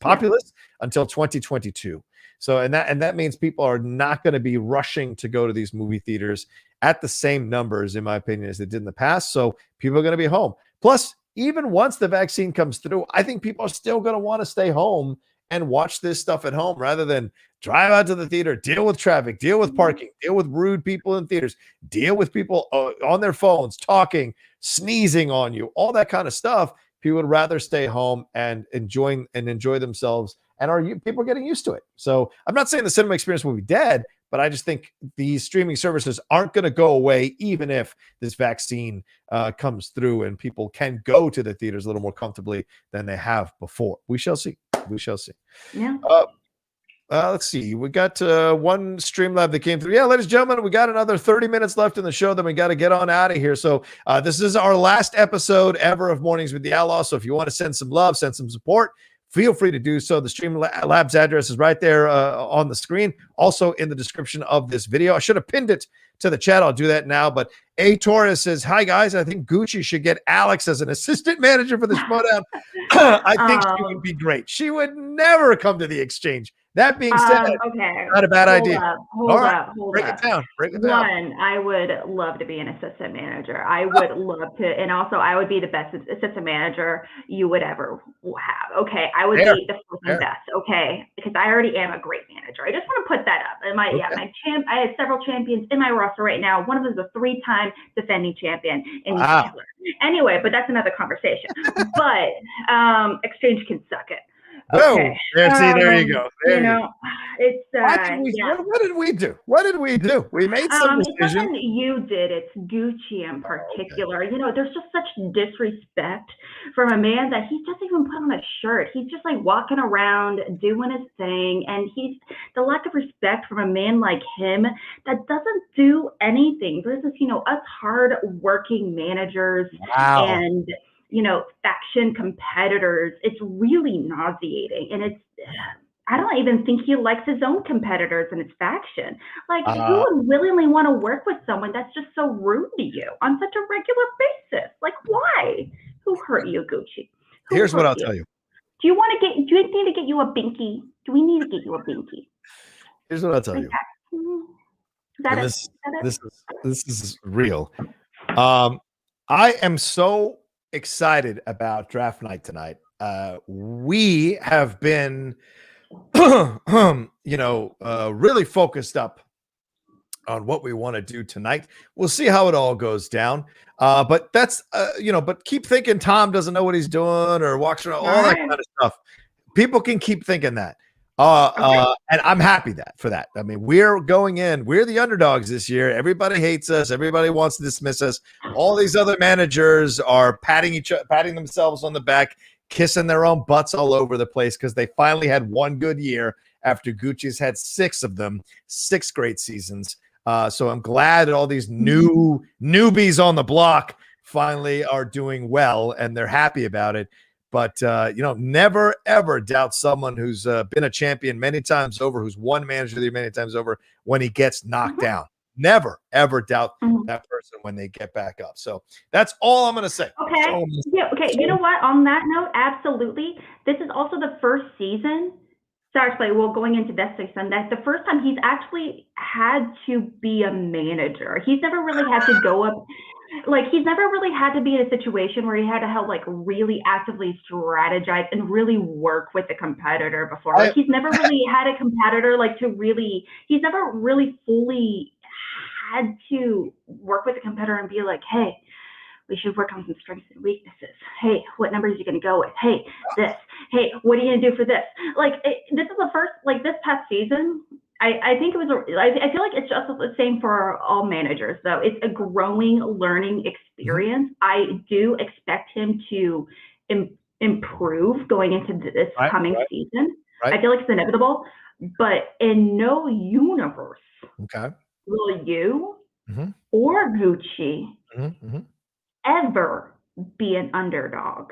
until 2022. So and that means people are not going to be rushing to go to these movie theaters at the same numbers, in my opinion, as they did in the past. So people are going to be home. Plus, even once the vaccine comes through, I think people are still going to want to stay home and watch this stuff at home rather than drive out to the theater, deal with traffic, deal with parking, deal with rude people in theaters, deal with people on their phones, talking, sneezing on you, all that kind of stuff. People would rather stay home and enjoy themselves. And people are getting used to it. So I'm not saying the cinema experience will be dead, but I just think these streaming services aren't going to go away, even if this vaccine comes through and people can go to the theaters a little more comfortably than they have before. We shall see. We shall see. Yeah. Let's see. We got one Streamlab that came through. Yeah, ladies and gentlemen, we got another 30 minutes left in the show. Then we got to get on out of here. So this is our last episode ever of Mornings with the Outlaw. So if you want to send some love, send some support, feel free to do so. The Streamlabs address is right there on the screen, also in the description of this video. I should have pinned it to the chat. I'll do that now. But A. Torres says, hi, guys. I think Gucci should get Alex as an assistant manager for the Schmodown. I think she would be great. She would never come to the exchange. That being said, okay. Not a bad idea. Hold up. Break it down. One, I would love to be an assistant manager. I would love to, and also I would be the best assistant manager you would ever have. Okay, I would be the fucking best. Okay, because I already am a great manager. I just want to put that up. And I have several champions in my roster right now. One of them is a 3-time defending champion in Taylor. Anyway, but that's another conversation. But exchange can suck it. Okay. There you go. It's what did we do? What did we do? We made some decisions. It's nothing you did. It's Gucci in particular. Okay. There's just such disrespect from a man that he doesn't even put on a shirt. He's just like walking around doing his thing, and he's the lack of respect from a man like him that doesn't do anything versus us hard working managers and faction competitors. It's really nauseating. And I don't even think he likes his own competitors in his faction. Like, who would willingly want to work with someone that's just so rude to you on such a regular basis? Like, why? Who hurt you, Gucci? Here's what I'll tell you. Do you need to get you a binky? Do we need to get you a binky? Here's what I'll tell you. This is real. I am so excited about draft night tonight. We have been really focused up on what we want to do tonight. We'll see how it all goes down. But that's but keep thinking Tom doesn't know what he's doing or walks around, all that kind of stuff. People can keep thinking that. And I'm happy for that. I mean, we're going in, we're the underdogs this year. Everybody hates us. Everybody wants to dismiss us. All these other managers are patting themselves on the back, kissing their own butts all over the place because they finally had one good year after Gucci's had 6 of them, 6 great seasons. So I'm glad that all these newbies on the block finally are doing well and they're happy about it. But, never, ever doubt someone who's been a champion many times over, who's won manager of the year many times over when he gets knocked down. Never, ever doubt that person when they get back up. So that's all I'm going to say. Okay. You know what? On that note, absolutely. This is also the first season. So actually, going into this season, that's the first time he's actually had to be a manager. He's never really had to go up. Like, he's never really had to be in a situation where he had to help, really actively strategize and really work with the competitor before. Like, he's never really had a competitor, he's never really fully had to work with a competitor and be like, hey, we should work on some strengths and weaknesses. Hey, what numbers are you going to go with? Hey, this. Hey, what are you going to do for this? This is the first, this past season, I think it was, I feel like it's just the same for all managers, though. It's a growing, learning experience. I do expect him to improve going into this coming season. I feel like it's inevitable, but in no universe will you or Gucci ever be an underdog.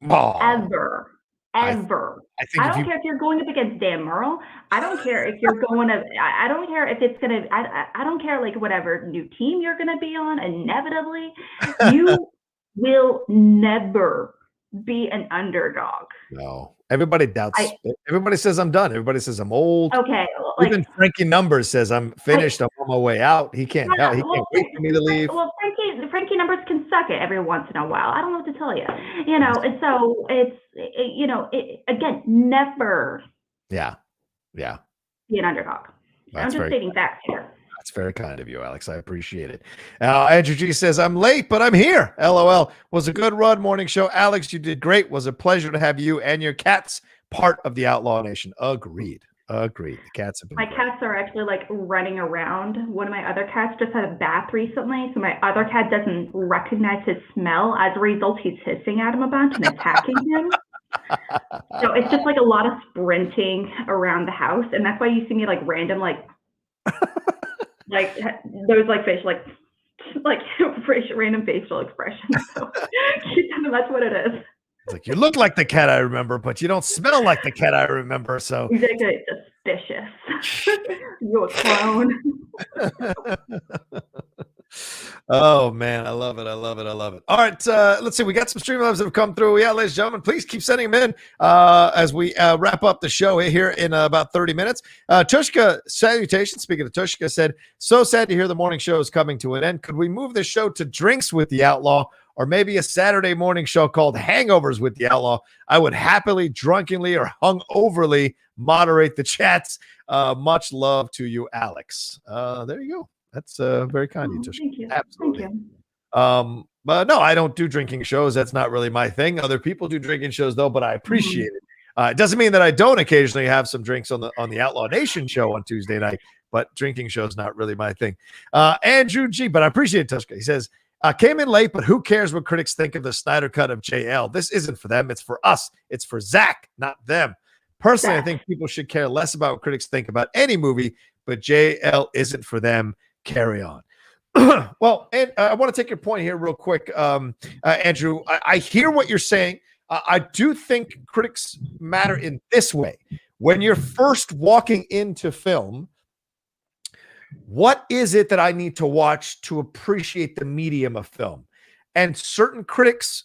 Oh, Ever. I Ever. I think I if don't you care if you're going up against Dan Murrell. I don't care if you're going to, I don't care if it's going to, I don't care like whatever new team you're going to be on, inevitably, you will never be an underdog. no, everybody doubts. I, Everybody says I'm done. Everybody says I'm old. okay, like, Even Frankie Numbers says I'm finished. I'm on my way out. He can't help. yeah, He can't wait for me to leave. well, Frankie Numbers can suck it every once in a while. I don't know what to tell you, you know, and so you know, again, never Yeah. be an underdog. I'm That's just very stating facts here. That's very kind of you, Alex. I appreciate it. Andrew G says, I'm late, but I'm here. LOL. Was a good run morning show. Alex, you did great. Was a pleasure to have you and your cats part of the Outlaw Nation. Agreed. The cats have been My great. cats are actually like running around. One of my other cats just had a bath recently, so my other cat doesn't recognize his smell. As a result, he's hissing at him a bunch and attacking him. So it's just like a lot of sprinting around the house, and that's why you see me like random like those like facial like random facial expressions. So that's what it is. It's like, you look like the cat I remember, but you don't smell like the cat I remember. So Exactly, suspicious. You a clone. Oh man, I love it. All right, let's see. We got some Streamlabs that have come through. Yeah, ladies and gentlemen, please keep sending them in as we wrap up the show here in about 30 minutes. Tushka, salutations. Speaking of Tushka, said, so sad to hear the morning show is coming to an end. Could we move the show to Drinks with the Outlaw, or maybe a Saturday morning show called Hangovers with the Outlaw? I would happily, drunkenly, or hungoverly moderate the chats. Much love to you, Alex. There you go. That's very kind of you, Tushka. Thank you. Absolutely. Thank you. But no, I don't do drinking shows. That's not really my thing. Other people do drinking shows though, but I appreciate it. It doesn't mean that I don't occasionally have some drinks on the Outlaw Nation show on Tuesday night, but drinking shows not really my thing. Andrew G, but I appreciate it, Tushka. He says, came in late, but who cares what critics think of the Snyder cut of JL? This isn't for them. It's for us. It's for Zach, not them. Personally, I think people should care less about what critics think about any movie, but JL isn't for them. Carry on. Well, and I want to take your point here real quick, Andrew. I hear what you're saying. I do think critics matter in this way. When you're first walking into film, what is it that I need to watch to appreciate the medium of film? And certain critics,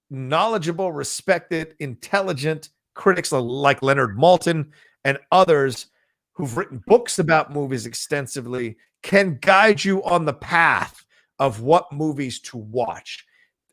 knowledgeable, respected, intelligent critics like Leonard Maltin and others who've written books about movies extensively, can guide you on the path of what movies to watch.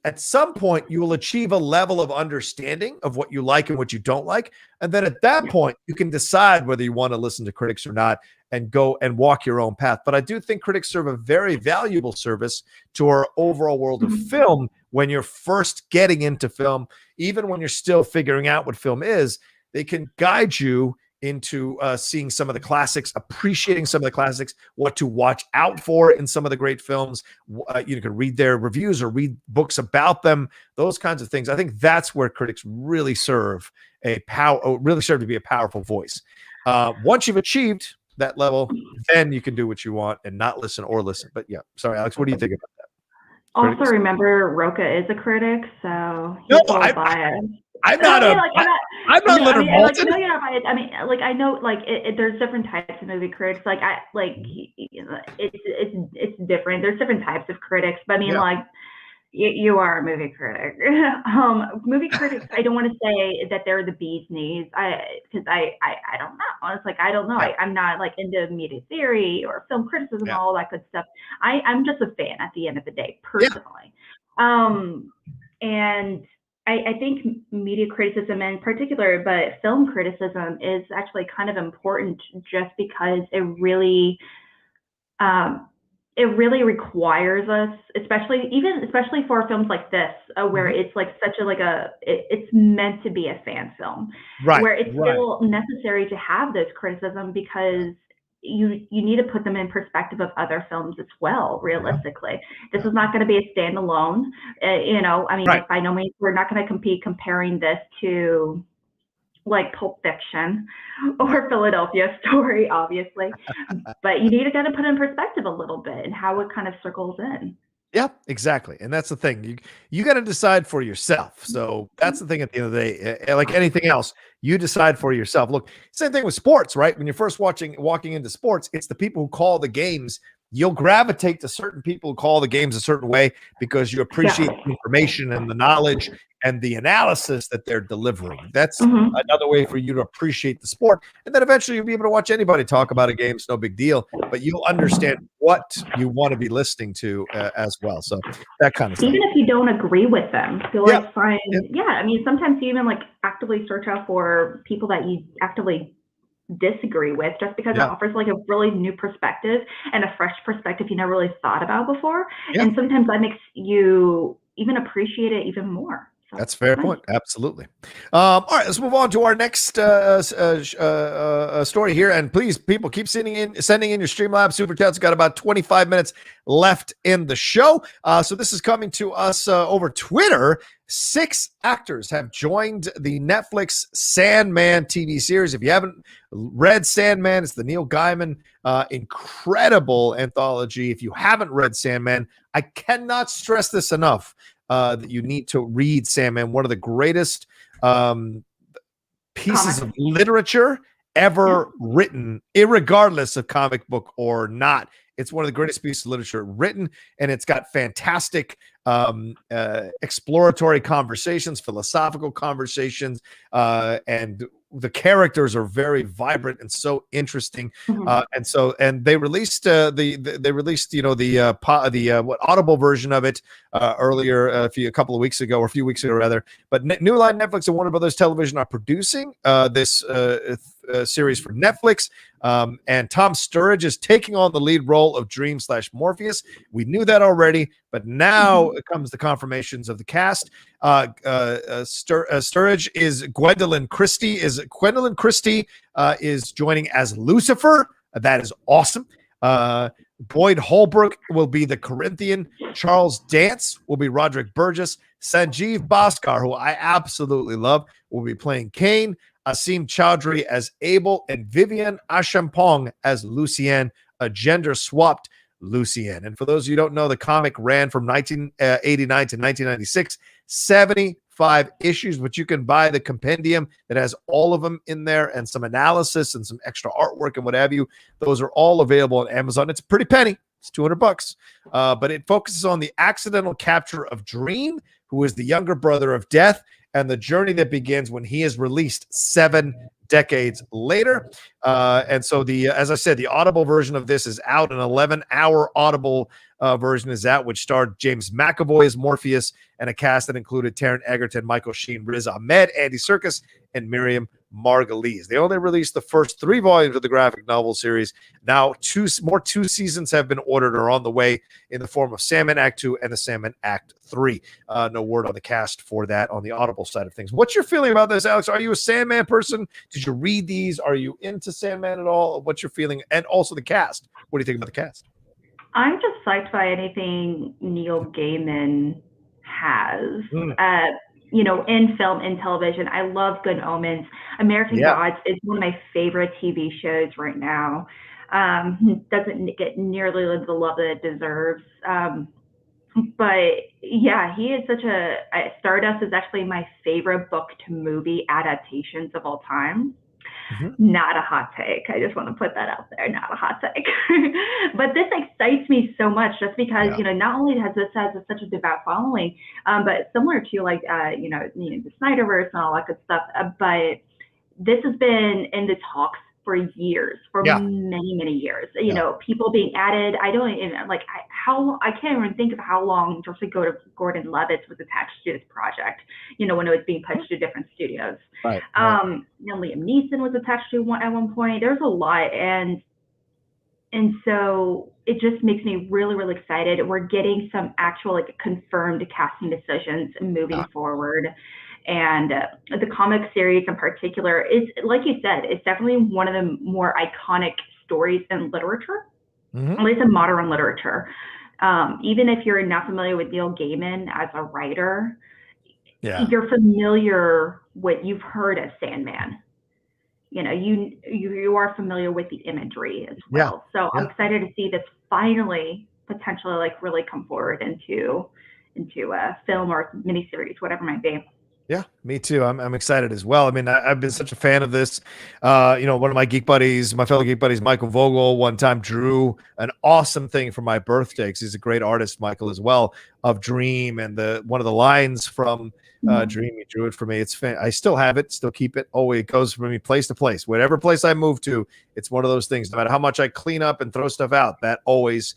At some point, you will achieve a level of understanding of what you like and what you don't like. And then at that point, you can decide whether you want to listen to critics or not and go and walk your own path. But I do think critics serve a very valuable service to our overall world of film when you're first getting into film. Even when you're still figuring out what film is, they can guide you into seeing some of the classics, appreciating some of the classics, what to watch out for in some of the great films. You can read their reviews or read books about them, those kinds of things. I think that's where critics really serve to be a powerful voice. Once you've achieved that level, then you can do what you want and not listen or listen. But yeah, sorry, Alex, what do you think about that? Also, Critics? Remember, Rocha is a critic, so he's biased. I'm not Leonard Maltin. No, you're not biased. I mean, like, I know, like, there's different types of movie critics. Like, it's different. There's different types of critics. But I mean, like, you are a movie critic. Movie critics, I don't want to say that they're the bee's knees, because I don't know. It's like, I don't know. I'm not like into media theory or film criticism, all that good stuff. I'm just a fan at the end of the day, personally. And I think media criticism in particular, but film criticism is actually kind of important just because it really requires us, especially for films like this, where it's like such it's meant to be a fan film, where it's still necessary to have this criticism because you need to put them in perspective of other films as well. Realistically, this is not going to be a standalone. I mean, by no means we're not going to be comparing this to like Pulp Fiction or Philadelphia Story, obviously, but you need to kind of put in perspective a little bit and how it kind of circles in. Yeah, exactly. And that's the thing. You got to decide for yourself. So that's the thing at the end of the day. Like anything else, you decide for yourself. Look, same thing with sports, right? When you're first walking into sports, it's the people who call the games. You'll gravitate to certain people who call the games a certain way because you appreciate the information and the knowledge and the analysis that they're delivering. That's another way for you to appreciate the sport. And then eventually you'll be able to watch anybody talk about a game. It's no big deal, but you'll understand what you want to be listening to as well. So that kind of stuff. Even if you don't agree with them, you'll like find, I mean, sometimes you even like actively search out for people that you actively disagree with just because it offers like a really new perspective and a fresh perspective you never really thought about before. And sometimes that makes you even appreciate it even more. So that's a fair point. Absolutely. All right, let's move on to our next story here. And please, people, keep sending in your Streamlabs super chats. Got about 25 minutes left in the show. So this is coming to us over Twitter. 6 actors have joined the Netflix Sandman TV series. If you haven't read Sandman, it's the Neil Gaiman incredible anthology. If you haven't read Sandman, I cannot stress this enough. That you need to read Sandman, one of the greatest pieces of literature ever written, irregardless of comic book or not. It's one of the greatest pieces of literature written, and it's got fantastic exploratory conversations, philosophical conversations, and the characters are very vibrant and so interesting. And they released the Audible version of it earlier a couple of weeks ago, or a few weeks ago rather. But New Line, Netflix, and Warner Brothers Television are producing this series for Netflix. And Tom Sturridge is taking on the lead role of Dream/Morpheus. We knew that already, but now it comes the confirmations of the cast. Sturridge is Gwendolyn Christie. Gwendolyn Christie is joining as Lucifer. That is awesome. Boyd Holbrook will be the Corinthian. Charles Dance will be Roderick Burgess. Sanjeev Bhaskar, who I absolutely love, will be playing Cain. Asim Chowdhury as Abel, and Vivian Ashampong as Lucien, a gender-swapped Lucien. And for those of you who don't know, the comic ran from 1989 to 1996, 75 issues, but you can buy the compendium that has all of them in there and some analysis and some extra artwork and what have you. Those are all available on Amazon. It's a pretty penny. It's $200, but it focuses on the accidental capture of Dream, who is the younger brother of Death, and the journey that begins when he is released 7 decades later. And so as I said, the Audible version of this is out. An 11-hour Audible version is out, which starred James McAvoy as Morpheus and a cast that included Taron Egerton, Michael Sheen, Riz Ahmed, Andy Serkis, and Miriam Margolyes. They only released the first 3 volumes of the graphic novel series. Now 2 seasons have been ordered or on the way in the form of Sandman Act 2 and the Sandman Act 3. No word on the cast for that on the Audible side of things. What's your feeling about this, Alex? Are you a Sandman person? Did you read these? Are you into Sandman at all? What's your feeling? And also the cast. What do you think about the cast? I'm just psyched by anything Neil Gaiman has. In film and television. I love Good Omens. American Gods is one of my favorite TV shows right now. Doesn't get nearly the love that it deserves. But yeah, he is Stardust is actually my favorite book to movie adaptations of all time. Not a hot take. I just want to put that out there. Not a hot take. But this excites me so much just because, not only has this such a devout following, but similar to like, the Snyderverse and all that good stuff. But this has been in the talks for years, many, many years. People being added. I don't even I can't even think of how long Joseph Gordon-Levitt was attached to this project. When it was being pitched to different studios. Right. Liam Neeson was attached to at one point. There's a lot, and so it just makes me really, really excited. We're getting some actual confirmed casting decisions moving forward. And the comic series in particular is, like you said, it's definitely one of the more iconic stories in literature, at least in modern literature. Even if you're not familiar with Neil Gaiman as a writer, you're familiar with, you've heard of Sandman. You are familiar with the imagery as well. So I'm excited to see this finally potentially like really come forward into a film or miniseries, whatever it might be. Yeah, me too. I'm excited as well. I mean, I've been such a fan of this. One of my geek buddies, my fellow geek buddies, Michael Vogel, one time drew an awesome thing for my birthday because he's a great artist, Michael, as well, of Dream, and one of the lines from Dream. He drew it for me. I still have it, still keep it. Oh, it goes from me place to place. Whatever place I move to, it's one of those things. No matter how much I clean up and throw stuff out, that always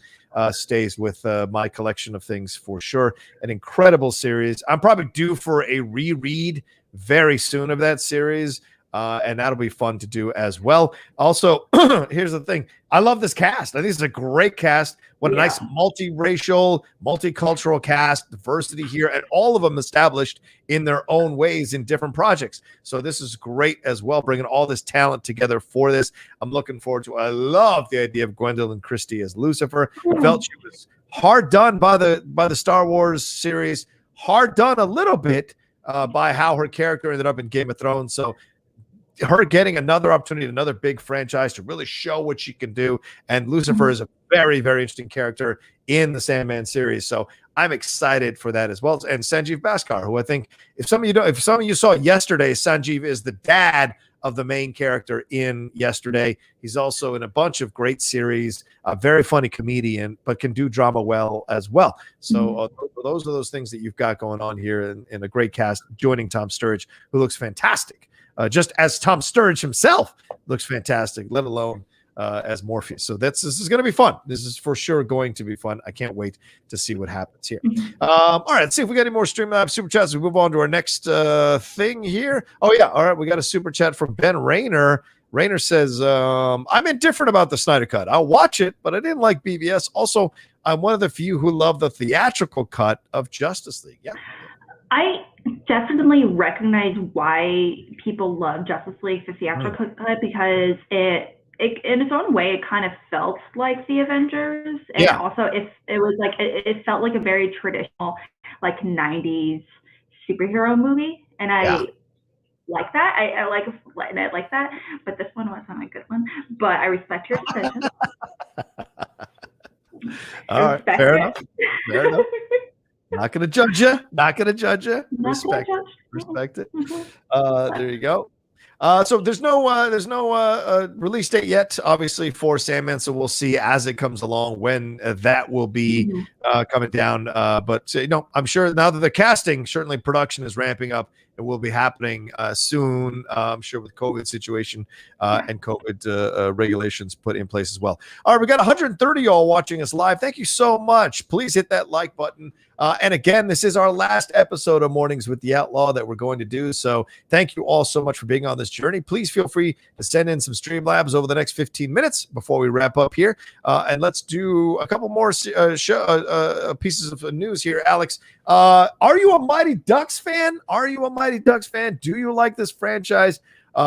stays with my collection of things for sure. An incredible series. I'm probably due for a reread very soon of that series, and that'll be fun to do as well. Also, here's the thing. I love this cast. I think it's a great cast. What a nice multiracial, multicultural cast, diversity here, and all of them established in their own ways in different projects. So this is great as well, bringing all this talent together for this. I'm looking forward to it. I love the idea of Gwendolyn Christie as Lucifer. Felt she was hard done by the Star Wars series, hard done a little bit by how her character ended up in Game of Thrones. So her getting another opportunity, another big franchise to really show what she can do. And Lucifer is a very, very interesting character in the Sandman series. So I'm excited for that as well. And Sanjeev Bhaskar, who I think if some of you saw yesterday, Sanjeev is the dad of the main character in Yesterday. He's also in a bunch of great series, a very funny comedian, but can do drama well as well. So those are those things that you've got going on here in a great cast, joining Tom Sturridge, who looks fantastic. Just as Tom Sturridge himself looks fantastic, let alone as Morpheus. So this is going to be fun. This is for sure going to be fun. I can't wait to see what happens here. All right, let's see if we got any more Streamlabs super chats. We move on to our next thing here. Oh yeah, all right. We got a super chat from Ben Rayner. Rayner says, "I'm indifferent about the Snyder Cut. I'll watch it, but I didn't like BVS. Also, I'm one of the few who love the theatrical cut of Justice League." Yeah. I definitely recognize why people love Justice League, the theatrical cut, because it in its own way, it kind of felt like the Avengers. And also it was like, it felt like a very traditional, like 90s superhero movie. And I like that. I like that. But this one wasn't a good one. But I respect your decision. All right. Fair enough. Fair enough. Not going to judge you. Not going to judge you. Respect it. Respect it. There you go. So there's no release date yet, obviously, for Sandman. So we'll see as it comes along when that will be coming down. But I'm sure now that the casting, certainly production is ramping up. It will be happening soon. I'm sure with COVID situation and COVID regulations put in place as well. All right, we got 130 y'all watching us live. Thank you so much. Please hit that like button. And again, this is our last episode of Mornings with the Outlaw that we're going to do. So thank you all so much for being on this journey. Please feel free to send in some Streamlabs over the next 15 minutes before we wrap up here. And let's do a couple more pieces of news here. Alex, are you a Mighty Ducks fan? Are you a Mighty Ducks fan? Do you like this franchise?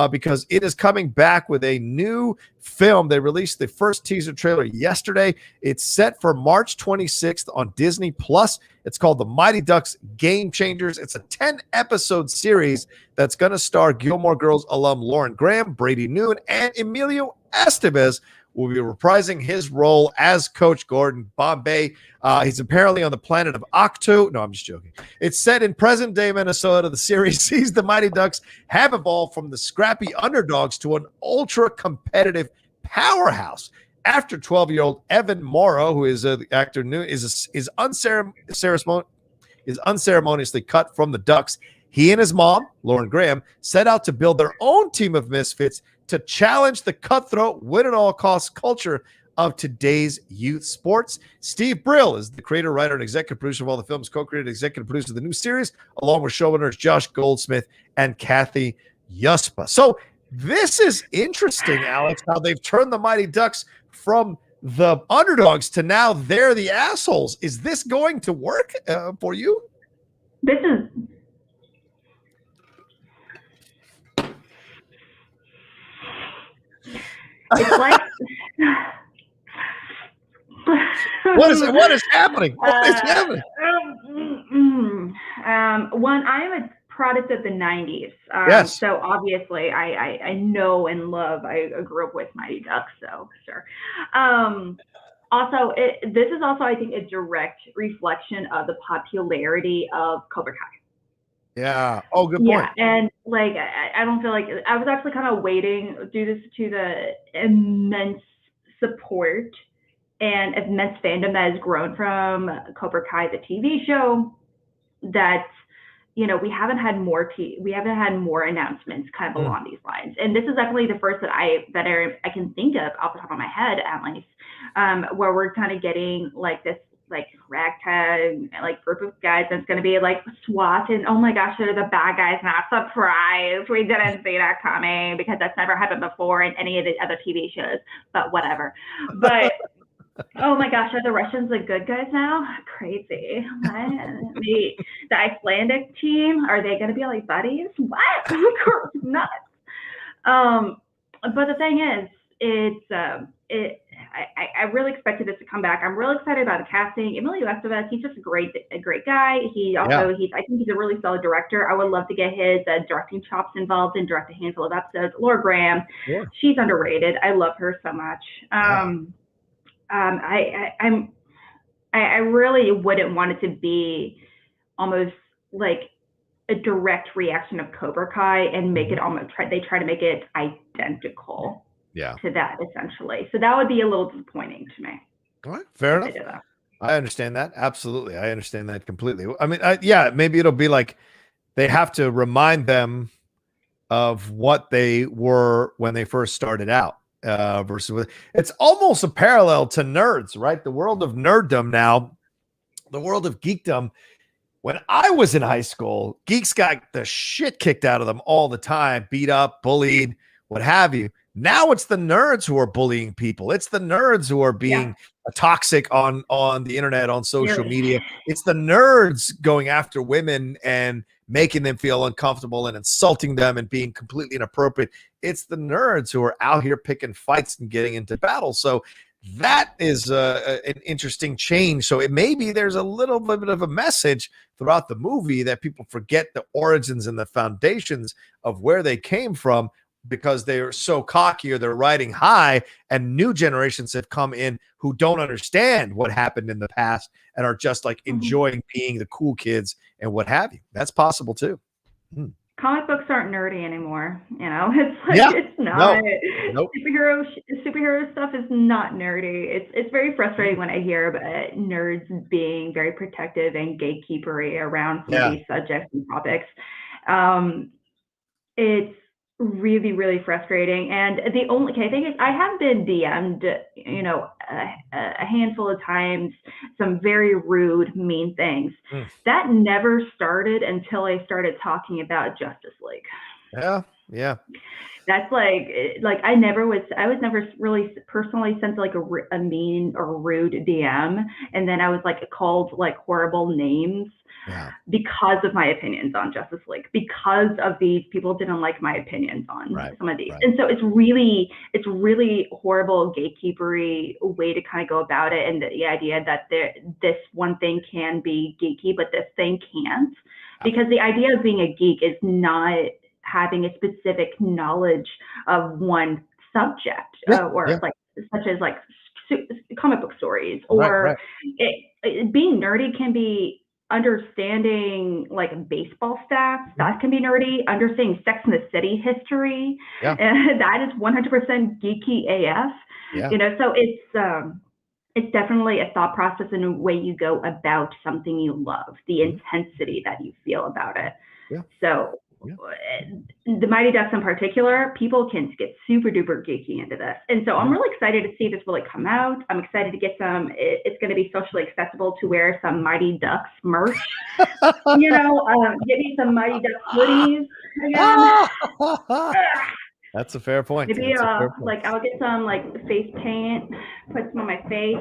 Because it is coming back with a new film. They released the first teaser trailer yesterday. It's set for March 26th on Disney Plus. It's called The Mighty Ducks Game Changers. It's a 10-episode series that's going to star Gilmore Girls alum Lauren Graham, Brady Noon, and Emilio Estevez will be reprising his role as Coach Gordon Bombay. He's apparently on the planet of Octo. No, I'm just joking. It's set in present-day Minnesota. The series sees the Mighty Ducks have evolved from the scrappy underdogs to an ultra-competitive powerhouse. After 12-year-old Evan Morrow, who is the actor new, is unceremoniously cut from the Ducks, he and his mom, Lauren Graham, set out to build their own team of misfits to challenge the cutthroat, win-at-all-costs culture of today's youth sports. Steve Brill is the creator, writer, and executive producer of all the films, co-created executive producer of the new series, along with showrunners Josh Goldsmith and Kathy Yuspa. So this is interesting, Alex, how they've turned the Mighty Ducks from the underdogs to now they're the assholes. Is this going to work for you? This is... It's like what is happening? What is happening? One, I am a product of the 90s. Yes. So obviously I know and love, I grew up with Mighty Ducks, so sure. Also, this is also, I think, a direct reflection of the popularity of Cobra Kai. Yeah. Oh, good point. Yeah, and like I don't feel like I was actually kind of waiting due to the immense support and immense fandom that has grown from Cobra Kai, the TV show, that we haven't had more announcements kind of along these lines. And this is definitely the first that I can think of off the top of my head, at least, where we're kind of getting like this like ragtag like group of guys that's going to be like SWAT, and oh my gosh, they're the bad guys. Not surprised, we didn't see that coming, because that's never happened before in any of the other TV shows, but whatever. But oh my gosh, are the Russians the good guys now? Crazy. The Icelandic team, are they going to be like buddies? What? Nuts. But the thing is, I really expected this to come back. I'm really excited about the casting. Emilio Estevez, he's just a great guy. I think he's a really solid director. I would love to get his directing chops involved and direct a handful of episodes. Laura Graham, she's underrated. I love her so much. I really wouldn't want it to be almost like a direct reaction of Cobra Kai and make it almost they try to make it identical to that, essentially. So that would be a little disappointing to me. All right, fair enough. I understand that. Absolutely. I understand that completely. I mean, maybe it'll be like they have to remind them of what they were when they first started out. Versus it's almost a parallel to Nerds, right? The world of nerddom now, the world of geekdom. When I was in high school, geeks got the shit kicked out of them all the time, beat up, bullied, what have you. Now it's the nerds who are bullying people. It's the nerds who are being toxic on the internet, on social media. It's the nerds going after women and making them feel uncomfortable and insulting them and being completely inappropriate. It's the nerds who are out here picking fights and getting into battle. So that is an interesting change. So maybe there's a little bit of a message throughout the movie that people forget the origins and the foundations of where they came from, because they're so cocky or they're riding high, and new generations have come in who don't understand what happened in the past and are just like enjoying being the cool kids and what have you. That's possible too. Comic books aren't nerdy anymore. It's like, it's not. Nope. Superhero stuff is not nerdy. It's very frustrating when I hear about nerds being very protective and gatekeepery around some of these subjects and topics. It's really, really frustrating. And the only thing is, I have been DM'd, a handful of times, some very rude, mean things. That never started until I started talking about Justice League. Yeah. That's like I was never really personally sent like a mean or rude DM, and then I was like called like horrible names. Because of my opinions on Justice League, because of these people didn't like my opinions on some of these. And so it's really horrible gatekeepery way to kind of go about it. And the idea that this one thing can be geeky, but this thing can't, because the idea of being a geek is not having a specific knowledge of one subject or like such as like comic book stories, or being nerdy can be understanding like baseball stats. That can be nerdy. Understanding Sex and the City history, and that is 100% geeky AF. So it's definitely a thought process and a way you go about something you love, the intensity that you feel about it. So the Mighty Ducks in particular, people can get super duper geeky into this. And so I'm really excited to see this really come out. I'm excited to get it's going to be socially accessible to wear some Mighty Ducks merch. Get me some Mighty Ducks hoodies again. That's a fair point. Maybe I'll get some like face paint, put some on my face.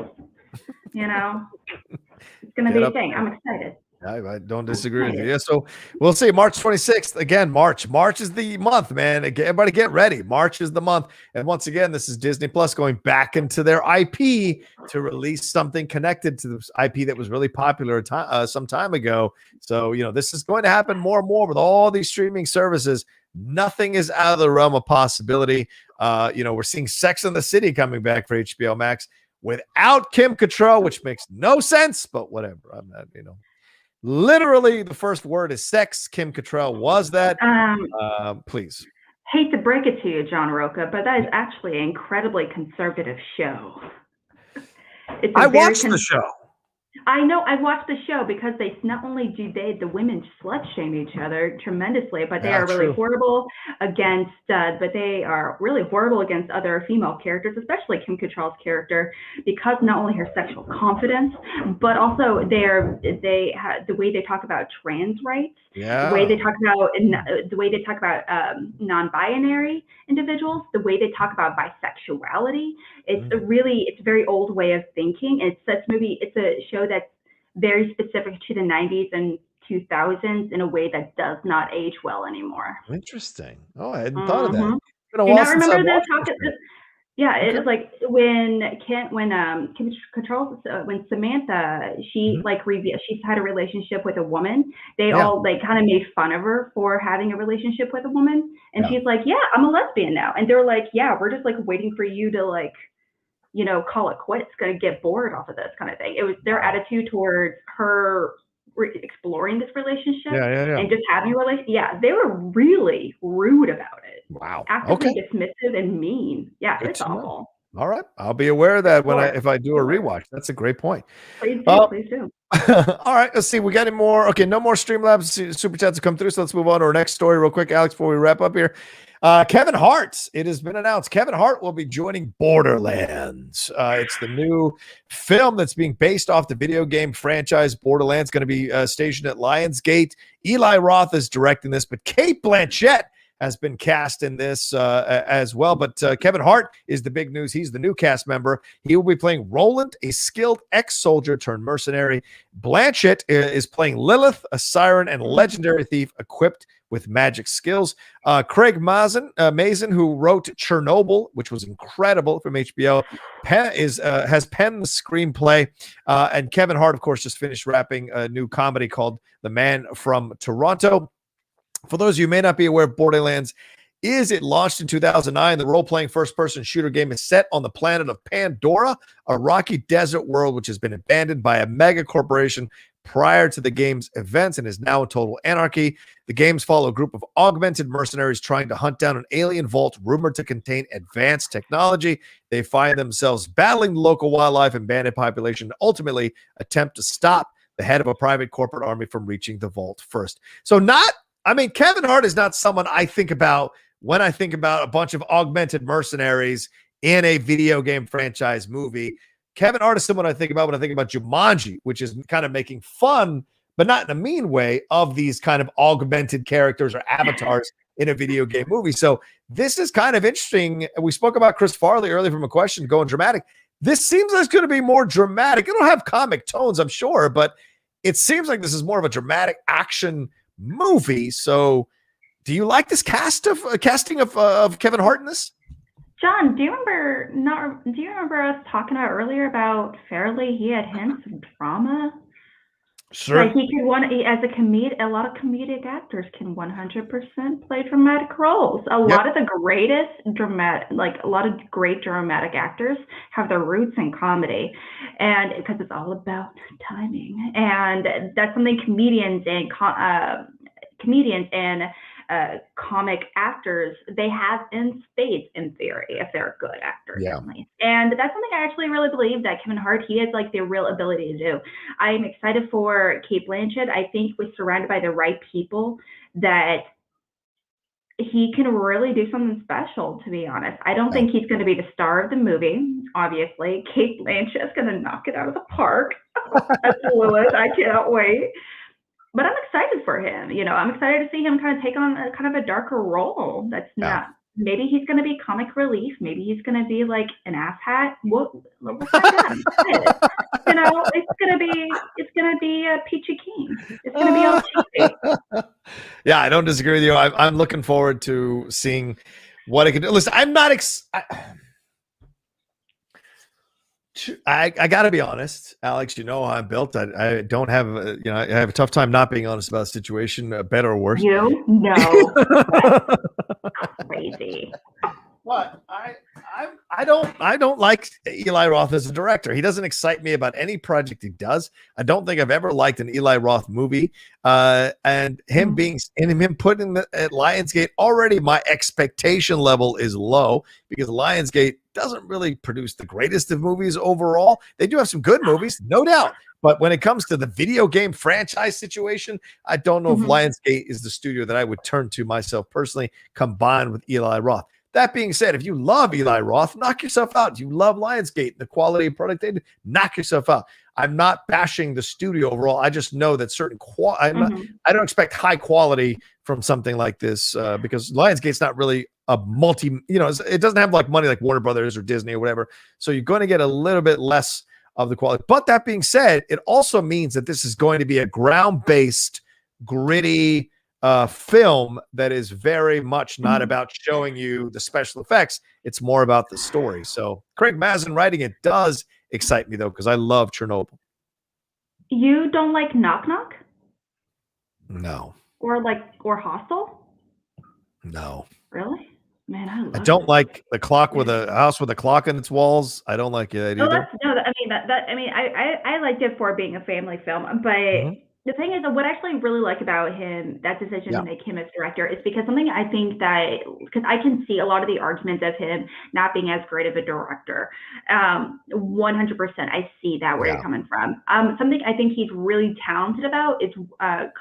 It's going to be a thing. I'm excited. I don't disagree with you. Yeah, so we'll see. March 26th. Again, March is the month, man. Everybody get ready. March is the month. And once again, this is Disney Plus going back into their IP to release something connected to this IP that was really popular some time ago. So, this is going to happen more and more with all these streaming services. Nothing is out of the realm of possibility. We're seeing Sex and the City coming back for HBO Max. without Kim Cattrall, which makes no sense, but whatever. I'm not, literally the first word is sex. Kim Cattrall was that. Please. Hate to break it to you, John Rocha, but that is actually an incredibly conservative show. I watched the show. I know I watched the show because they not only do the women slut shame each other tremendously, but they are really horrible against other female characters, especially Kim Cattrall's character, because not only her sexual confidence, but also the way they talk about trans rights, the way they talk about non-binary individuals, the way they talk about bisexuality. It's a very old way of thinking. It's a show that's very specific to the 90s and 2000s in a way that does not age well anymore. Interesting. Oh, I hadn't thought of that. Do you not remember this? Yeah, okay. It was like when Kim Cattrall, when Samantha, she's had a relationship with a woman. They all kind of made fun of her for having a relationship with a woman, and she's like, "Yeah, I'm a lesbian now," and they're like, "Yeah, we're just waiting for you to call it quits, gonna get bored off of this kind of thing." It was their attitude towards her exploring this relationship and just having a relationship. Yeah, they were really rude about it. Wow. Actively dismissive and mean. Yeah, it's awful. All right. I'll be aware of that if I do a rewatch. That's a great point. Please do. All right. Let's see. We got any more? Okay. No more Streamlabs super chats to come through. So let's move on to our next story real quick, Alex, before we wrap up here. Kevin Hart. It has been announced Kevin Hart will be joining Borderlands. It's the new film that's being based off the video game franchise Borderlands. Going to be stationed at Lionsgate. Eli Roth is directing this, but Cate Blanchett has been cast in this as well. But Kevin Hart is the big news. He's the new cast member. He will be playing Roland, a skilled ex-soldier turned mercenary. Blanchett is playing Lilith, a siren and legendary thief equipped with magic skills. Craig Mazin, who wrote Chernobyl, which was incredible from HBO, has penned the screenplay. And Kevin Hart, of course, just finished wrapping a new comedy called The Man from Toronto. For those of you who may not be aware, Borderlands it launched in 2009. The role-playing first-person shooter game is set on the planet of Pandora, a rocky desert world which has been abandoned by a mega corporation prior to the game's events and is now in total anarchy. The games follow a group of augmented mercenaries trying to hunt down an alien vault rumored to contain advanced technology. They find themselves battling the local wildlife and bandit population and ultimately attempt to stop the head of a private corporate army from reaching the vault first. So Kevin Hart is not someone I think about when I think about a bunch of augmented mercenaries in a video game franchise movie. Kevin Hart is someone I think about when I think about Jumanji, which is kind of making fun, but not in a mean way, of these kind of augmented characters or avatars in a video game movie. So this is kind of interesting. We spoke about Chris Farley earlier from a question going dramatic. This seems like it's going to be more dramatic. It'll have comic tones, I'm sure, but it seems like this is more of a dramatic action movie. So do you like this casting of Kevin Hart in this? John, do you remember us talking about earlier about Farley? He had hints of drama. Sure. Like a lot of comedic actors can 100% play dramatic roles. A lot of great dramatic actors have their roots in comedy, and because it's all about timing, and that's something comedians and comic actors, they have in spades in theory if they're good actors. And that's something I actually really believe that Kevin Hart, he has the real ability to do. I'm excited for Cate Blanchett. I think we're surrounded by the right people that he can really do something special, to be honest. I don't think he's going to be the star of the movie. Obviously, Cate Blanchett's going to knock it out of the park. That's Lewis. I cannot wait. But I'm excited for him. I'm excited to see him kind of take on a kind of a darker role. That's not. Maybe he's going to be comic relief. Maybe he's going to be like an asshat. We'll find out. It's going to be a Peachy King. It's going to be all cheesy. Yeah, I don't disagree with you. I'm looking forward to seeing what it can do. Listen, I'm not. I got to be honest, Alex. How I'm built. I don't have. I have a tough time not being honest about the situation, better or worse. No, crazy. What I don't like Eli Roth as a director. He doesn't excite me about any project he does. I don't think I've ever liked an Eli Roth movie. And him being and him putting the at Lionsgate, already my expectation level is low because Lionsgate doesn't really produce the greatest of movies overall. They do have some good movies, no doubt. But when it comes to the video game franchise situation, I don't know if Lionsgate is the studio that I would turn to myself personally, combined with Eli Roth. That being said, if you love Eli Roth, knock yourself out. If you love Lionsgate, the quality of product they do, knock yourself out. I'm not bashing the studio overall. I just know that certain I don't expect high quality from something like this because Lionsgate's not really a it doesn't have like money like Warner Brothers or Disney or whatever. So you're going to get a little bit less of the quality. But that being said, it also means that this is going to be a ground-based, gritty film that is very much not about showing you the special effects. It's more about the story. So Craig Mazin writing it does excite me though, because I love Chernobyl. You don't like Knock Knock? No. Or Hostel? No. Really? Man, I don't like the clock with a house with a clock in its walls. I don't like it either. I liked it for being a family film, but the thing is, what I actually really like about him, that decision to make him as director, is because something I think that, because I can see a lot of the arguments of him not being as great of a director. 100%, I see that where you're coming from. Something I think he's really talented about is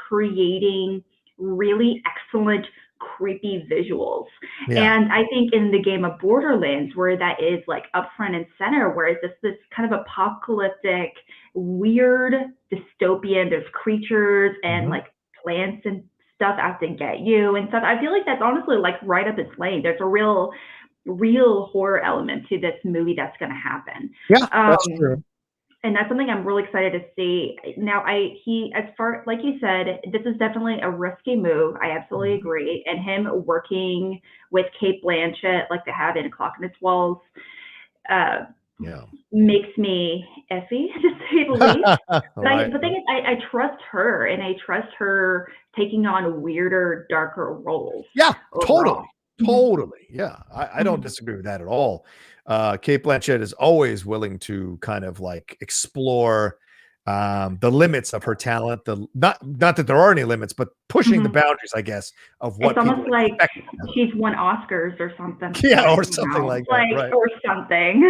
creating really excellent, creepy visuals. And I think in the game of Borderlands, where that is like up front and center, where it's just this kind of apocalyptic, weird dystopian, there's creatures and like plants and stuff out to get you and stuff. I feel like that's honestly like right up its lane. There's a real horror element to this movie that's going to happen. Yeah, that's true. And that's something I'm really excited to see. Now, as far, like you said, this is definitely a risky move. I absolutely agree. And him working with Cate Blanchett, like they have in Clock in Its Walls, makes me iffy, to say the least. But the thing is, I trust her, and I trust her taking on weirder, darker roles. Yeah, overall. Totally. Yeah, I don't disagree with that at all. Cate Blanchett is always willing to kind of like explore the limits of her talent. Not that there are any limits, but pushing the boundaries, I guess, of what it's almost like she's won Oscars or something. Yeah, or something like that. Right. Or something.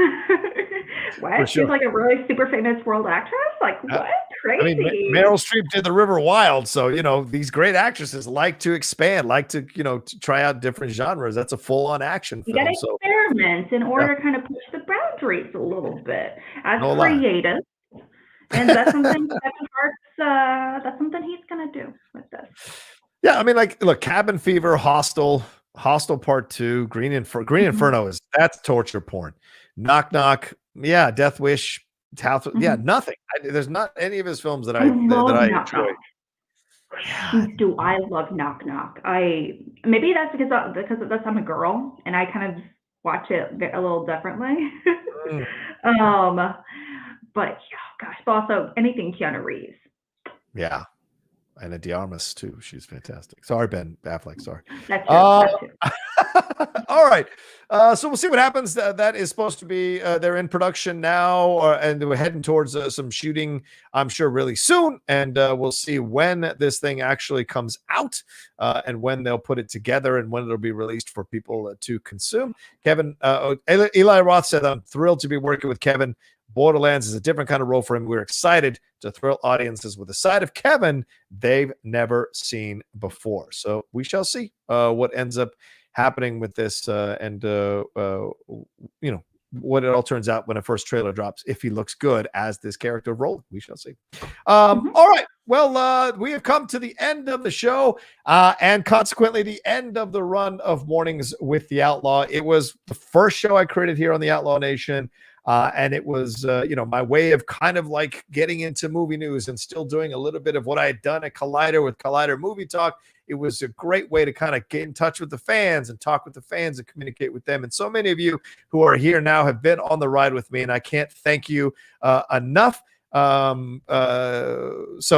What? Sure. She's like a really super famous world actress? Like what? Crazy. I mean, Meryl Streep did The River Wild, so these great actresses like to expand, like to to try out different genres. That's a full-on action film. You got to experiment in order to kind of push the boundaries a little bit as creative. And that's something that's something he's gonna do with this. Yeah, I mean, like, look, Cabin Fever, Hostel Part 2, Green Inferno that's torture porn. Knock Knock, Death Wish, nothing. There's not any of his films that I enjoy. Do I love Knock Knock? Maybe that's because I'm a girl and I kind of watch it a little differently. But gosh, but also anything Keanu Reeves. Yeah. And De Armas too. She's fantastic. Sorry, Ben Affleck. Sorry. That's true. All right. So we'll see what happens. That is supposed to be they're in production now, and we're heading towards some shooting, I'm sure, really soon. And we'll see when this thing actually comes out, and when they'll put it together, and when it'll be released for people to consume. Eli Roth said, "I'm thrilled to be working with Kevin. Borderlands is a different kind of role for him. We're excited to thrill audiences with a side of Kevin they've never seen before." So we shall see what ends up happening with this, and what it all turns out when a first trailer drops. If he looks good as this character role, we shall see. All right. Well, we have come to the end of the show, and consequently the end of the run of Mornings with the Outlaw. It was the first show I created here on the Outlaw Nation. And it was, my way of kind of like getting into movie news and still doing a little bit of what I had done at Collider with Collider Movie Talk. It was a great way to kind of get in touch with the fans and talk with the fans and communicate with them. And so many of you who are here now have been on the ride with me, and I can't thank you enough. So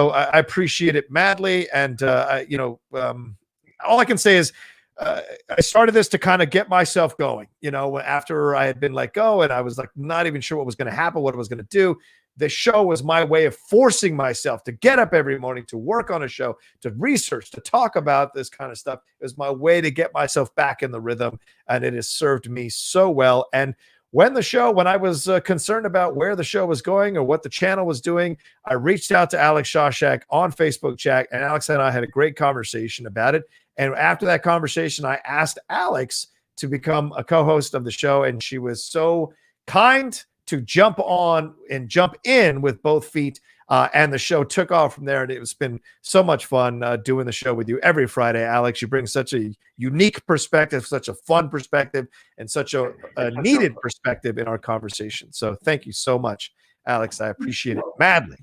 I appreciate it madly. And, all I can say is, I started this to kind of get myself going, after I had been let go and I was like not even sure what was going to happen, what I was going to do. The show was my way of forcing myself to get up every morning, to work on a show, to research, to talk about this kind of stuff. It was my way to get myself back in the rhythm, and it has served me so well. And when I was concerned about where the show was going or what the channel was doing, I reached out to Alex Shashek on Facebook chat, and Alex and I had a great conversation about it. And after that conversation, I asked Alex to become a co-host of the show, and she was so kind to jump on and jump in with both feet. And the show took off from there. And it's been so much fun doing the show with you every Friday, Alex. You bring such a unique perspective, such a fun perspective, and such a needed perspective in our conversation. So thank you so much, Alex. I appreciate it madly.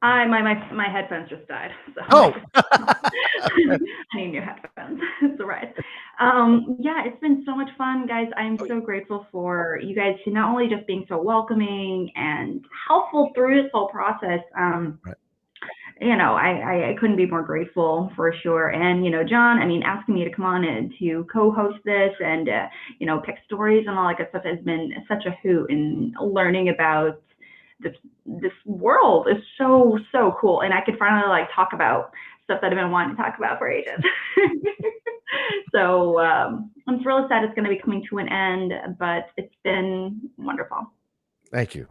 My headphones just died. So oh, I need new headphones. It's all right. Yeah, it's been so much fun, guys. I'm so grateful for you guys to not only just being so welcoming and helpful through this whole process. Right. I couldn't be more grateful for sure. And John, asking me to come on and to co-host this and pick stories and all that good stuff has been such a hoot. And learning about this world is so cool, and I could finally talk about stuff that I've been wanting to talk about for ages. So I'm really sad it's going to be coming to an end, but it's been wonderful. Thank you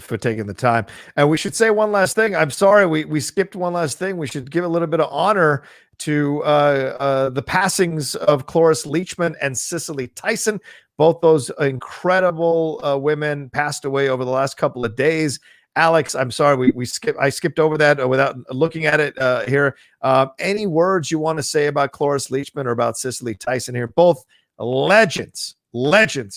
for taking the time. And we should say one last thing. I'm sorry we skipped one last thing. We should give a little bit of honor to the passings of Cloris Leachman and Cicely Tyson. Both those incredible women passed away over the last couple of days. Alex, I'm sorry I skipped over that without looking at it here. Any words you want to say about Cloris Leachman or about Cicely Tyson here? Both legends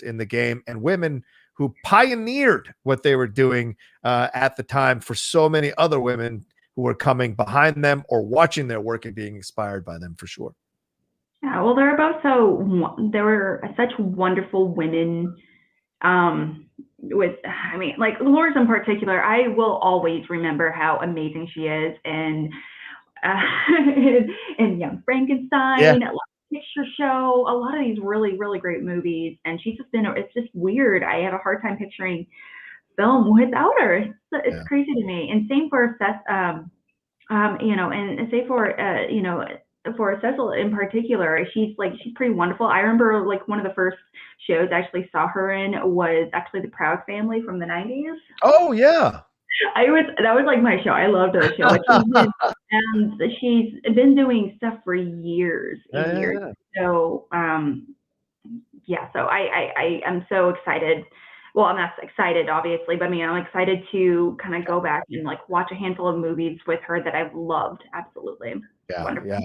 in the game, and women who pioneered what they were doing at the time for so many other women who were coming behind them or watching their work and being inspired by them for sure. Yeah, well, they were such wonderful women. Dolores in particular, I will always remember how amazing she is, and Young Frankenstein, Picture Show, a lot of these really, really great movies, and she's just been. It's just weird. I have a hard time picturing film without her. It's crazy to me. And same for Seth, and say for Cecil in particular, she's pretty wonderful. I remember one of the first shows I actually saw her in was actually The Proud Family from the 90s. Oh yeah. That was my show. I loved that show. And she's been doing stuff for years and years. So so I am so excited. Well, I'm not excited, obviously, but I'm excited to kind of go back and watch a handful of movies with her that I've loved. Absolutely. Yeah.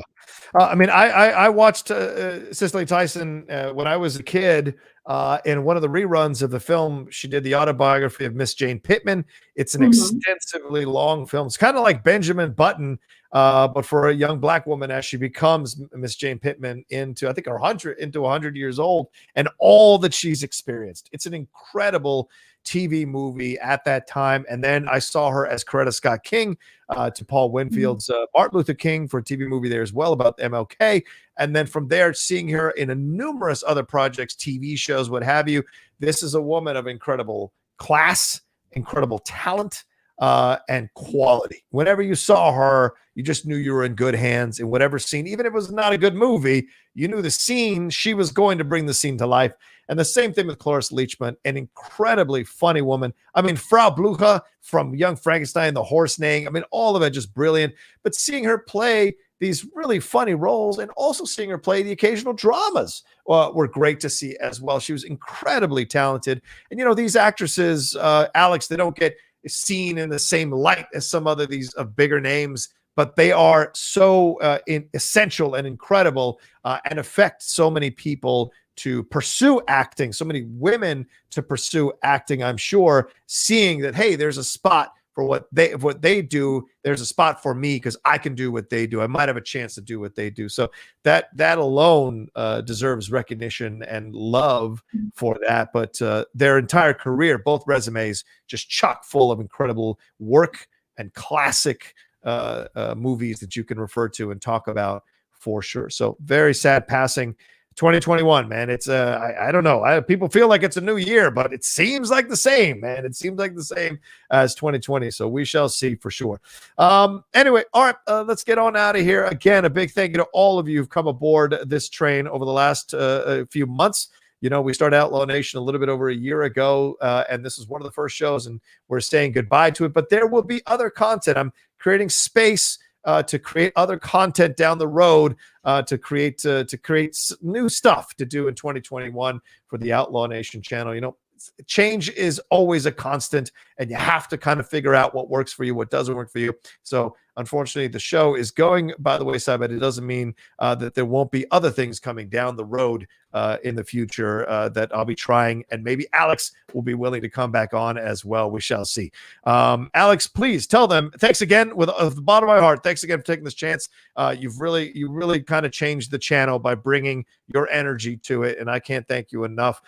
I watched Cicely Tyson when I was a kid in one of the reruns of the film. She did the autobiography of Miss Jane Pittman. It's an extensively long film. It's kind of like Benjamin Button, but for a young Black woman as she becomes Miss Jane Pittman into 100 years old, and all that she's experienced. It's an incredible TV movie at that time. And then I saw her as Coretta Scott King to Paul Winfield's Martin Luther King for a TV movie there as well about MLK. And then from there, seeing her in numerous other projects, TV shows, what have you. This is a woman of incredible class, incredible talent, and quality. Whenever you saw her, you just knew you were in good hands in whatever scene. Even if it was not a good movie, you knew the scene, she was going to bring the scene to life. And the same thing with Cloris Leachman, an incredibly funny woman. Frau Blucher from Young Frankenstein, The Horse Neighing. All of it just brilliant. But seeing her play these really funny roles and also seeing her play the occasional dramas were great to see as well. She was incredibly talented. And, these actresses, Alex, they don't get seen in the same light as some other these bigger names, but they are so essential and incredible and affect so many people to pursue acting, so many women to pursue acting. I'm sure seeing that, hey, there's a spot for what they do. There's a spot for me because I can do what they do. I might have a chance to do what they do. So that alone deserves recognition and love for that. But their entire career, both resumes, just chock full of incredible work and classic movies that you can refer to and talk about for sure. So very sad passing. 2021, man. It's I don't know. People feel like it's a new year, but it seems like the same, man. It seems like the same as 2020. So we shall see for sure. Anyway, all right, let's get on out of here. Again, a big thank you to all of you who've come aboard this train over the last few months. You know, we started Outlaw Nation a little bit over a year ago, and this is one of the first shows, and we're saying goodbye to it. But there will be other content. I'm creating space to create other content down the road, to create new stuff to do in 2021 for the Outlaw Nation channel. You know, change is always a constant, and you have to kind of figure out what works for you, what doesn't work for you. So unfortunately, the show is going by the wayside, but it doesn't mean that there won't be other things coming down the road in the future that I'll be trying, and maybe Alex will be willing to come back on as well. We shall see. Alex, please tell them thanks again with the bottom of my heart. Thanks again for taking this chance. You really kind of changed the channel by bringing your energy to it, and I can't thank you enough.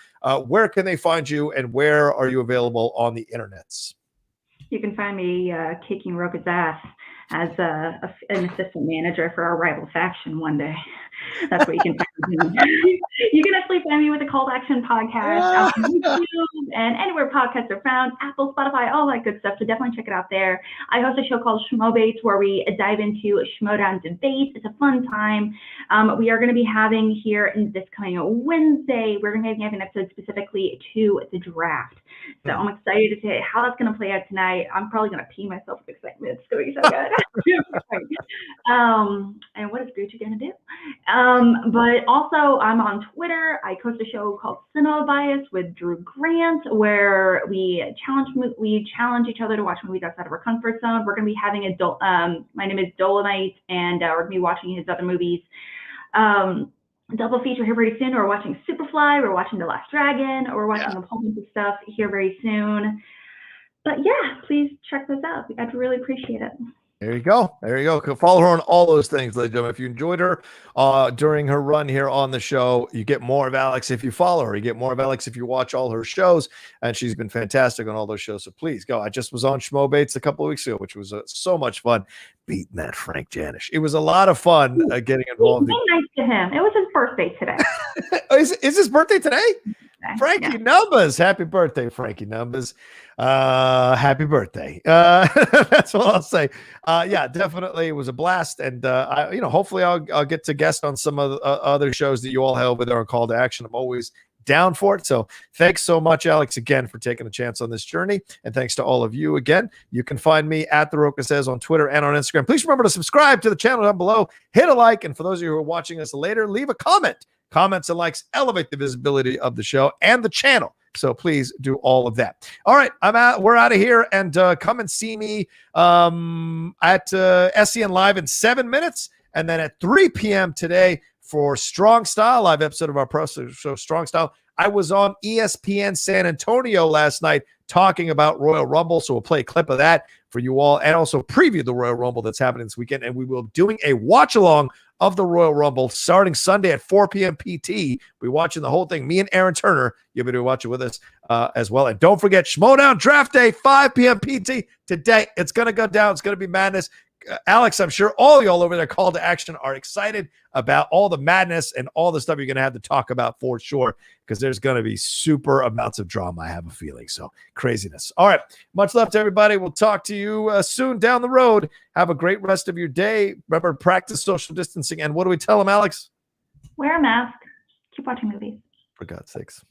Where can they find you, and where are you available on the internets? You can find me kicking Rocha's ass as an assistant manager for our rival faction one day. That's what you can find me. You can actually find me with the Call to Action podcast on YouTube and anywhere podcasts are found, Apple, Spotify, all that good stuff. So definitely check it out there. I host a show called Schmobates where we dive into Schmodown debates. It's a fun time. We are going to be having here in this coming Wednesday, we're going to be having an episode specifically to the draft. So I'm excited to see how that's going to play out tonight. I'm probably going to pee myself with excitement. It's going to be so good. And what is Gucci going to do? But also I'm on Twitter. I host a show called Cinema Bias with Drew Grant, where we challenge each other to watch movies outside of our comfort zone. We're going to be having my name is Dolomite, and we're going to be watching his other movies. Double feature here very soon. We're watching Superfly, we're watching The Last Dragon, or we're watching a whole bunch of stuff here very soon. But yeah, please check this out. I'd really appreciate it. There you go. There you go. Follow her on all those things, ladies and gentlemen. If you enjoyed her during her run here on the show, you get more of Alex if you follow her. You get more of Alex if you watch all her shows, and she's been fantastic on all those shows. So please go. I just was on Schmobates a couple of weeks ago, which was so much fun beating that Frank Janish. It was a lot of fun getting involved. Be nice to him. It was his birthday today. Is his birthday today? Frankie yeah. Numbers. Happy birthday, Frankie Numbers. Happy birthday. That's what I'll say. Yeah, definitely. It was a blast. And, hopefully I'll get to guest on some of the other shows that you all have over there on Call to Action. I'm always down for it. So thanks so much, Alex, again, for taking a chance on this journey. And thanks to all of you again. You can find me at The Rocha Says on Twitter and on Instagram. Please remember to subscribe to the channel down below. Hit a like. And for those of you who are watching us later, leave a comment. Comments and likes elevate the visibility of the show and the channel. So please do all of that. All right, we're out of here, and come and see me at SEN Live in 7 minutes, and then at 3 p.m. today for Strong Style, live episode of our pro show Strong Style. I was on ESPN San Antonio last night talking about Royal Rumble, so we'll play a clip of that for you all, and also preview the Royal Rumble that's happening this weekend, and we will be doing a watch-along of the Royal Rumble starting Sunday at 4 p.m. PT. We're watching the whole thing. Me and Aaron Turner, you'll be able to watch it with us as well. And don't forget, Schmodown Draft Day, 5 p.m. PT today. It's going to go down. It's going to be madness. Alex, I'm sure all y'all over there Call to Action are excited about all the madness and all the stuff you're going to have to talk about for sure, because there's going to be super amounts of drama, I have a feeling. So craziness. All right. Much love to everybody. We'll talk to you soon down the road. Have a great rest of your day. Remember, practice social distancing. And what do we tell them, Alex? Wear a mask. Keep watching movies. For God's sakes.